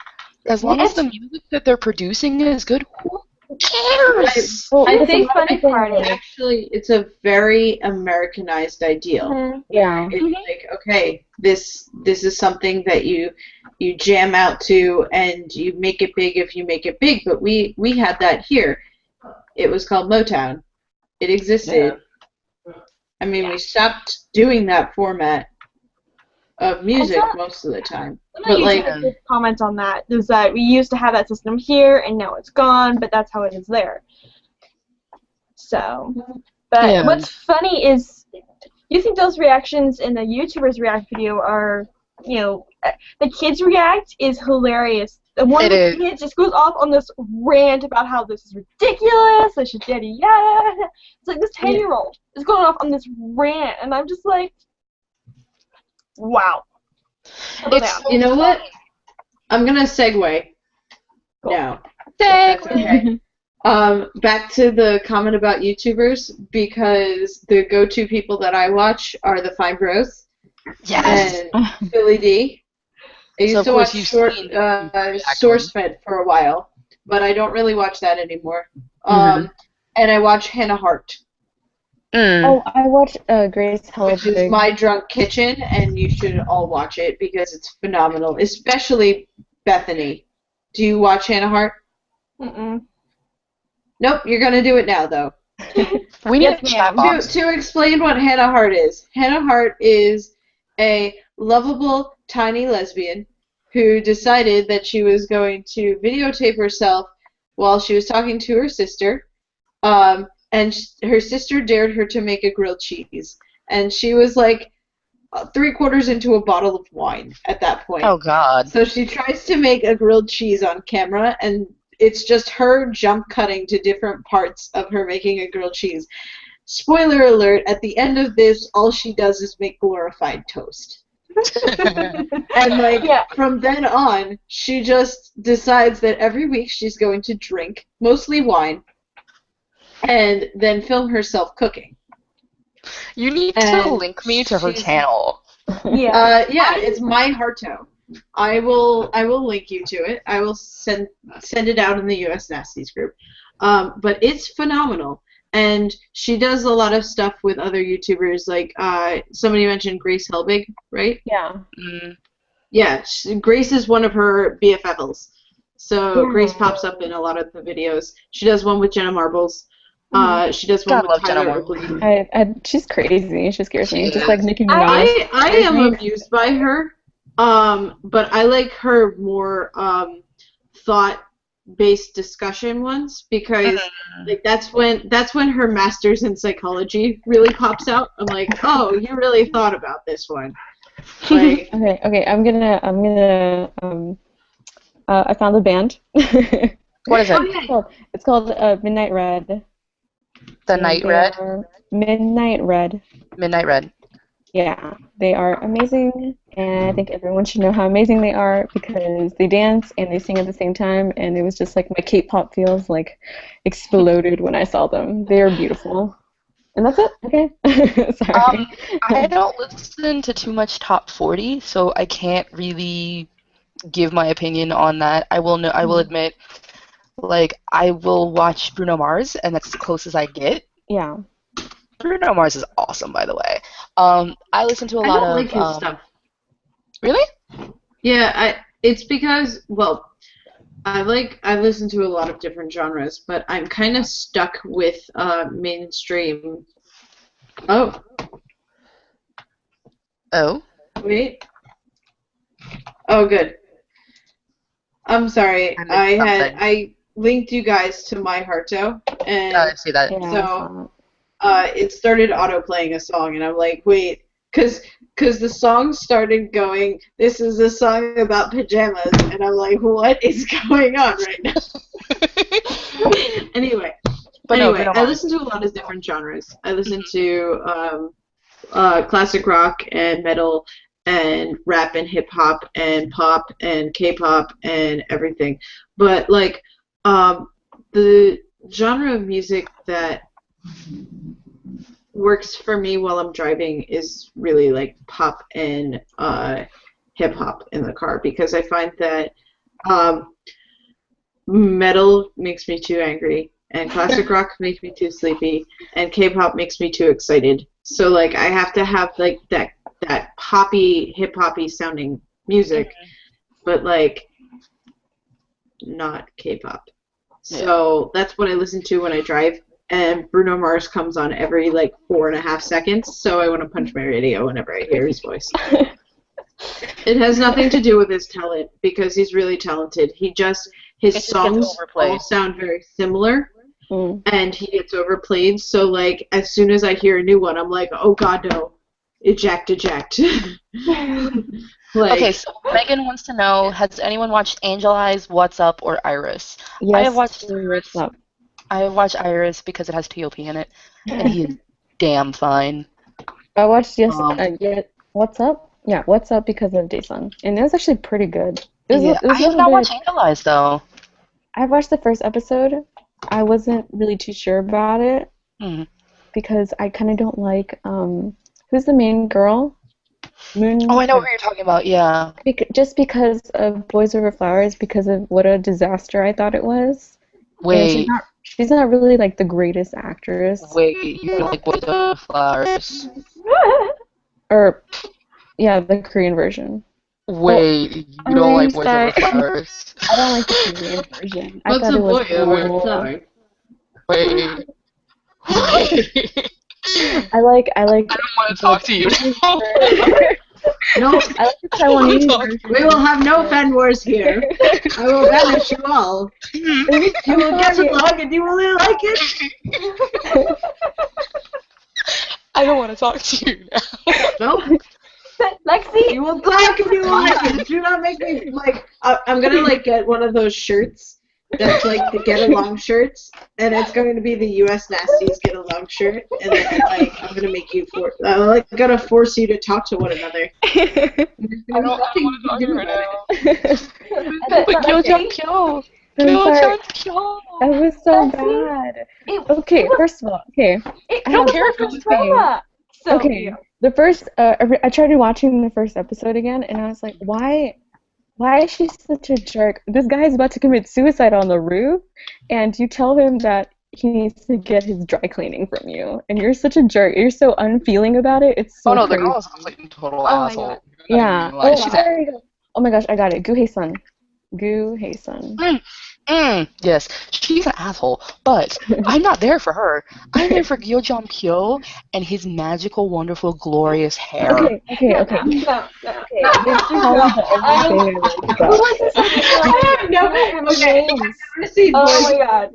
As long as the music that they're producing is good, who cares? I think actually it's a very Americanized ideal. Yeah. It's like, okay, this is something that you jam out to, and you make it big if you make it big. But we had that here. It was called Motown. It existed. Yeah. I mean, we stopped doing that format of music most of the time. But like, comment on that is that we used to have that system here, and now it's gone. But that's how it is there. So, but what's funny is you think those reactions in the YouTubers react video are, the kids react is hilarious. The one of the kids just goes off on this rant about how this is ridiculous, I should yada yada. It's like this 10-year-old is going off on this rant, and I'm just like, wow. You know what? I'm gonna segue now. Okay. Back to the comment about YouTubers, because the go-to people that I watch are the Five Bros and Billy D. I used to watch SourceFed for a while, but I don't really watch that anymore. And I watch Hannah Hart. Oh, I watch Grace Helbig. Which is My Drunk Kitchen, and you should all watch it because it's phenomenal, especially Bethany. Do you watch Hannah Hart? Mm-mm. Nope, you're going to do it now, though. We need to explain what Hannah Hart is. Hannah Hart is a lovable, tiny lesbian who decided that she was going to videotape herself while she was talking to her sister, and her sister dared her to make a grilled cheese. And she was like 3/4 into a bottle of wine at that point. Oh, God. So she tries to make a grilled cheese on camera, and it's just her jump cutting to different parts of her making a grilled cheese. Spoiler alert, at the end of this, all she does is make glorified toast. And from then on, she just decides that every week she's going to drink, mostly wine, and then film herself cooking. You need to link me to her channel. Yeah, it's My Hearto. I will link you to it. I will send it out in the US Nasties group. But it's phenomenal. And she does a lot of stuff with other YouTubers, like somebody mentioned Grace Helbig, right? Yeah. Yeah, Grace is one of her BFFs. So Grace pops up in a lot of the videos. She does one with Jenna Marbles. She does one with Tyler Oakley. She's crazy. She scares me. Just like Nicki Minaj. I am amused by her. But I like her more thought-based discussion ones, because that's when her master's in psychology really pops out. I'm like, oh, you really thought about this one. Like, okay. I'm gonna. I found a band. What is it? It's called Midnight Red. The Night Red? Midnight Red. Midnight Red. Yeah, they are amazing, and I think everyone should know how amazing they are, because they dance and they sing at the same time, and it was just like my K-pop feels like exploded when I saw them. They are beautiful. And that's it? Okay. Sorry. I don't listen to too much top 40, so I can't really give my opinion on that. I will admit, like, I will watch Bruno Mars, and that's as close as I get. Yeah. Bruno Mars is awesome, by the way. I listen to a lot of like his stuff. Really? Yeah, it's because, well, I listen to a lot of different genres, but I'm kind of stuck with mainstream. Oh. Wait. Oh, good. I'm sorry. I linked you guys to My Hearto, and I see that. So it started auto-playing a song, and I'm like, wait, because the song started going, this is a song about pajamas, and I'm like, what is going on right now? Anyway, I listen to a lot of different genres. I listen to classic rock and metal and rap and hip-hop and pop and K-pop and everything. But, like, the genre of music that works for me while I'm driving is really like pop and hip hop in the car, because I find that metal makes me too angry, and classic rock makes me too sleepy, and K-pop makes me too excited. So like I have to have like that poppy, hip hoppy sounding music, but like not K-pop. So that's what I listen to when I drive. And Bruno Mars comes on every, like, 4.5 seconds, so I want to punch my radio whenever I hear his voice. It has nothing to do with his talent, because he's really talented. His songs all sound very similar, and he gets overplayed, so, like, as soon as I hear a new one, I'm like, oh, God, no. eject. Like, Okay, so Megan wants to know, has anyone watched Angel Eyes, What's Up, or Iris? Yes, I have watched What's Up. I have watched Iris because it has T.O.P. in it, and he is damn fine. I watched What's Up? Yeah, What's Up because of Daesung, and it was actually pretty good. It was I have not watched Angel Eyes, though. I watched the first episode. I wasn't really too sure about it because I kind of don't like who's the main girl? Moon. Oh, I know what you're talking about. Yeah. Just because of Boys Over Flowers, because of what a disaster I thought it was. Wait. She's not really like the greatest actress. Wait, you like Boys Over Flowers? Or, yeah, the Korean version. Wait, you don't like Boys Over Flowers? I don't like the Korean version. I what's thought a it was boy over horrible. Wait. I like. I don't want to talk to you. No, I like the Taiwanese version. we will have no fan wars here. I will banish you all. You will get along and you will like it. I don't want to talk to you now. Nope. Lexi? You will talk and you will like it. Do not make me, like, I'm gonna, like, get one of those shirts that's, like, the Get Along shirts, and it's going to be the US Nasties Get Along shirt, and then, like, I'm gonna make you, gonna force you to talk to one another. I don't want to talk to you right now. But Gyeojang-pyo. That was so bad. Okay, first of all, I don't care if it was drama. So okay, the first, I tried watching the first episode again, and I was like, why is she such a jerk? This guy is about to commit suicide on the roof, and you tell him that he needs to get his dry cleaning from you, and you're such a jerk. You're so unfeeling about it. It's so crazy. The girl is a complete total asshole. Yeah. Oh my gosh, I got it. Gu Hae-sun. Yes, she's an asshole, but I'm not there for her. I'm there for Gyeojang-pyo and his magical, wonderful, glorious hair. Okay. No. Oh my god.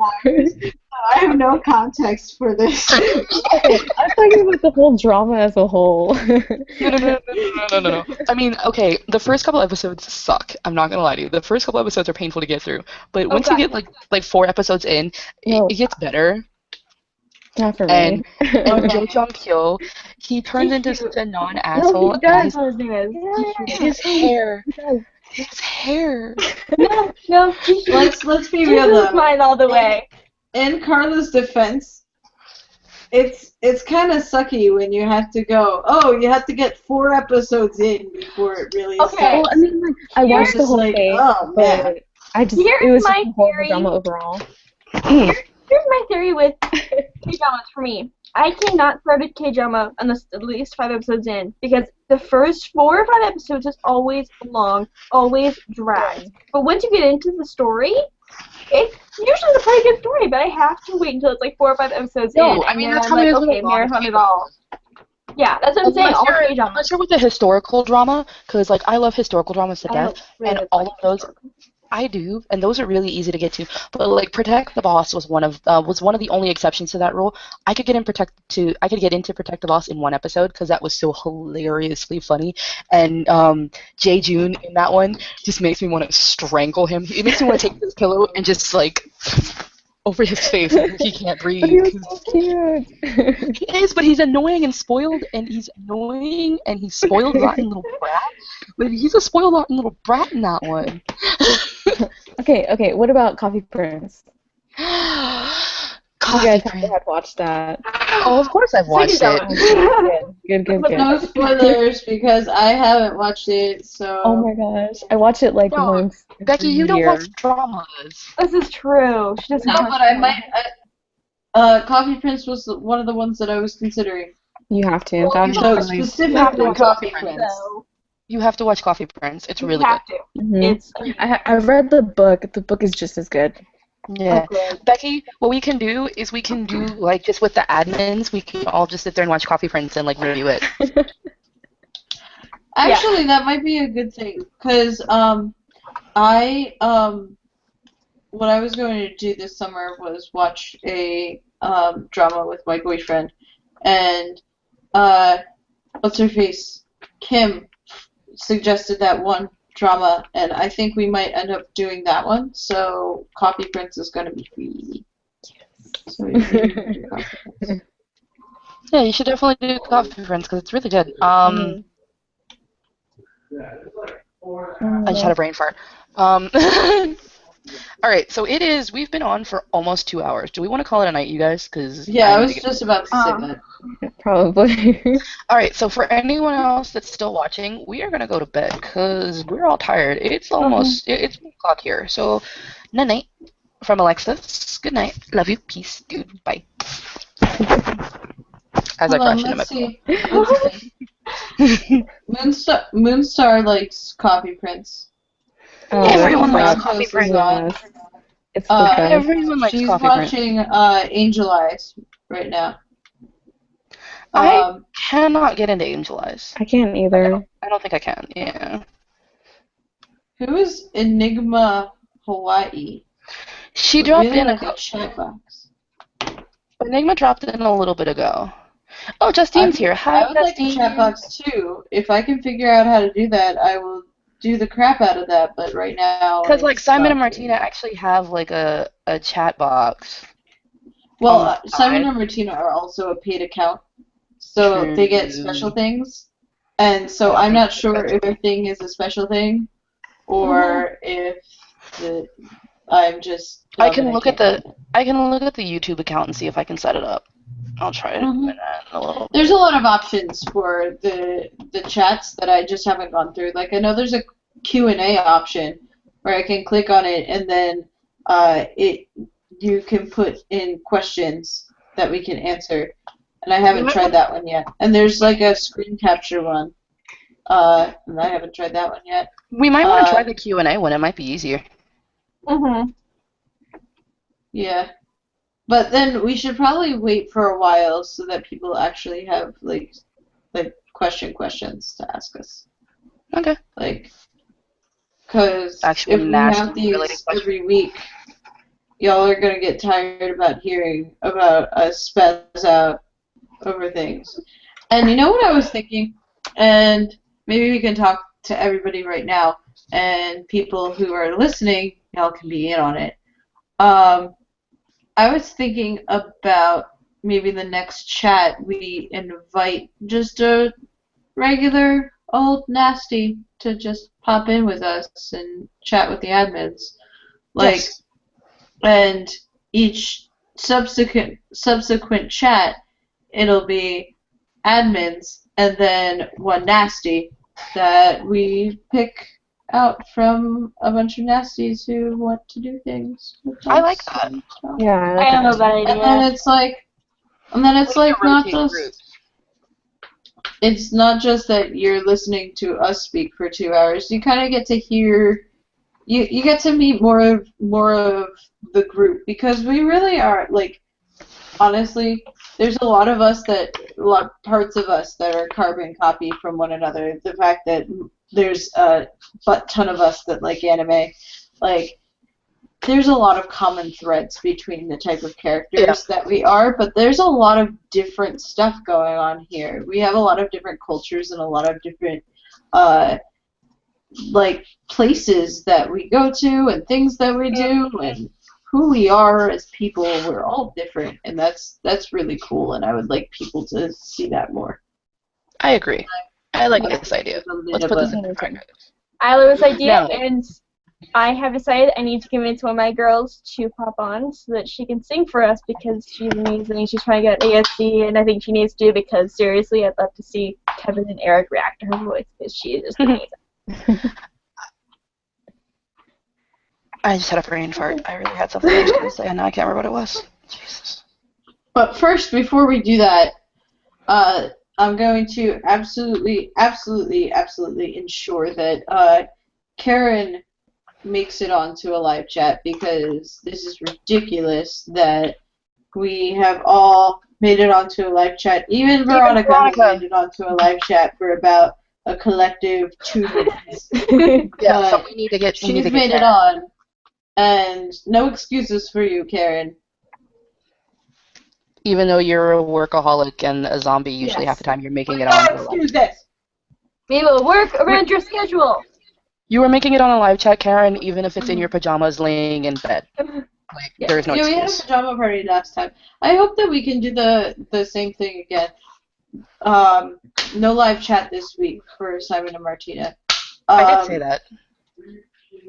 I have no context for this. Okay, I'm talking about the whole drama as a whole. No. I mean, okay, the first couple episodes suck. I'm not gonna lie to you. The first couple episodes are painful to get through, but once you get like 4 episodes in, it gets better. Not for me. And Gyeojang-pyo, he turns into such a non-asshole. His hair. No. Let's be real though. Mine all the way. In Carla's defense, it's kind of sucky when you have to go, you have to get 4 episodes in before it really starts. Well, I mean, like, I watched the whole thing, man. It was just a horrible drama overall. Here's my theory with K-dramas for me. I cannot start a K-drama unless at least 5 episodes in, because the first 4 or 5 episodes is always long, always drags. But once you get into the story, it's usually a pretty good story, but I have to wait until it's like 4 or 5 episodes in. I mean, that's I'm like, okay, marathon it all. Yeah, that's what I'm saying. All K-dramas. Unless you're with a historical drama, because like I love historical dramas to death, and all of those. I do, and those are really easy to get to. But like, Protect the Boss was one of the only exceptions to that rule. I could get into Protect the Boss in 1 episode because that was so hilariously funny. And Jae-joon in that one just makes me want to strangle him. It makes me want to take his pillow and just like over his face. He can't breathe. But he was so cute. He is, but he's annoying and spoiled, and he's spoiled rotten little brat. But he's a spoiled rotten little brat in that one. Okay, what about Coffee Prince? Coffee You guys Prince. have watched that. Oh, of course I've watched it. Good. No spoilers because I haven't watched it, so... Oh my gosh. I watch it like No, once Becky, you don't watch dramas. This is true. She doesn't No, watch but I dramas. might... Coffee Prince was one of the ones that I was considering. You have to. So specifically Coffee Prince. So, You have to watch Coffee Prince. It's really you have good. to. Mhm. It's I've read the book. The book is just as good. Yeah. good. Becky, what we can do is we can do, like, just with the admins, we can all just sit there and watch Coffee Prince and, like, review it. Actually, that might be a good thing, because what I was going to do this summer was watch a drama with my boyfriend, and what's her face? Kim suggested that one drama, and I think we might end up doing that one. So Coffee Prince is going to be free. So we can do Coffee Prince. Yeah, you should definitely do Coffee Friends because it's really good. I just had a brain fart. All right, so we've been on for almost 2 hours. Do we want to call it a night, you guys? Because I was just about to say that. Probably. All right, so for anyone else that's still watching, we are going to go to bed because we're all tired. It's almost, it's 1 o'clock here. So, night from Alexis. Good night. Love you. Peace, dude. Bye. As I crash into my pillow. Moonstar likes Coffee Prince. Everyone likes Coffee Prince. It's the best. Everyone likes She's Coffee Prince. watching Angel Eyes right now. I cannot get into Angel Eyes. I can't either. I don't think I can. Yeah. Who is Enigma Hawaii? She dropped in a chat box. Enigma dropped in a little bit ago. Oh, Justine's here. Hi, I would like a chat box too. If I can figure out how to do that, I will do the crap out of that. But right now, because like Simon and Martina actually have like a chat box. Well, Simon and Martina are also a paid account, so they get special things. And so I'm not sure if their thing is a special thing, or if I'm just. I can look at the YouTube account and see if I can set it up. I'll try it in a little. There's a lot of options for the chats that I just haven't gone through. Like I know there's a Q&A option where I can click on it and then you can put in questions that we can answer. And I haven't tried that one yet. And there's like a screen capture one. And I haven't tried that one yet. We might want to try the Q&A one. It might be easier. Yeah. But then we should probably wait for a while so that people actually have like questions to ask us. Okay. Like, because if we have these every week, y'all are gonna get tired about hearing about us spaz out over things. And you know what I was thinking? And maybe we can talk to everybody right now, and people who are listening, y'all can be in on it. I was thinking about maybe the next chat we invite just a regular old nasty to just pop in with us and chat with the admins. Like, yes. And each subsequent chat, it'll be admins and then one nasty that we pick out from a bunch of nasties who want to do things. I like that. Yeah, I don't know that idea. And then it's like not just groups. It's not just that you're listening to us speak for 2 hours. You kind of get to hear, you get to meet more of the group because we really are like, honestly, there's a lot of parts of us that are carbon copy from one another. The fact that there's a butt ton of us that like anime, like there's a lot of common threads between the type of characters that we are, but there's a lot of different stuff going on here. We have a lot of different cultures and a lot of different like places that we go to and things that we do and who we are as people. We're all different, and that's really cool, and I would like people to see that more. I agree. I like this idea. Let's put this into practice. I love this idea, and I have decided I need to convince one of my girls to pop on so that she can sing for us because she's amazing. She's trying to get ASC, and I think she needs to because, seriously, I'd love to see Kevin and Eric react to her voice because she is just amazing. I just had a brain fart. I really had something I was going to say, and now I can't remember what it was. Jesus. But first, before we do that, I'm going to absolutely ensure that Karen makes it onto a live chat because this is ridiculous that we have all made it onto a live chat. Even Veronica has made it onto a live chat for about a collective 2 minutes. Yeah, so we need to get. She's made it on, and no excuses for you, Karen. Even though you're a workaholic and a zombie, usually half the time you're making it on. Let's do this. We will work around your schedule. You were making it on a live chat, Karen, even if it's in your pajamas laying in bed. Like, Yeah. there's no We had a excuse. pajama party last time. I hope that we can do the same thing again. No live chat this week for Simon and Martina. I did say that.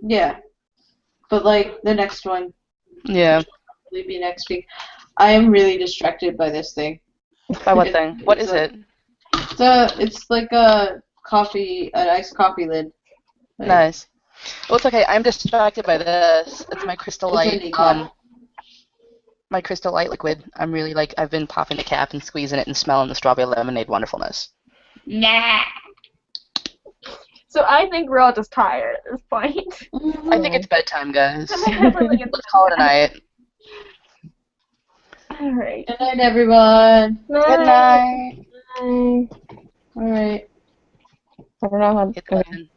Yeah. But, like, the next one Yeah. will probably be next week. I am really distracted by this thing. By what thing? What is it? It's like an iced coffee lid. Like, Nice. Well, it's okay. I'm distracted by this. It's my Crystal Light. My Crystal Light liquid. I'm really I've been popping the cap and squeezing it and smelling the strawberry lemonade wonderfulness. Nah. So I think we're all just tired at this point. I think it's bedtime, guys. Like Let's call it a night. Alright. Good night, everyone. Good night. Bye. All right. I don't know how. It's 11.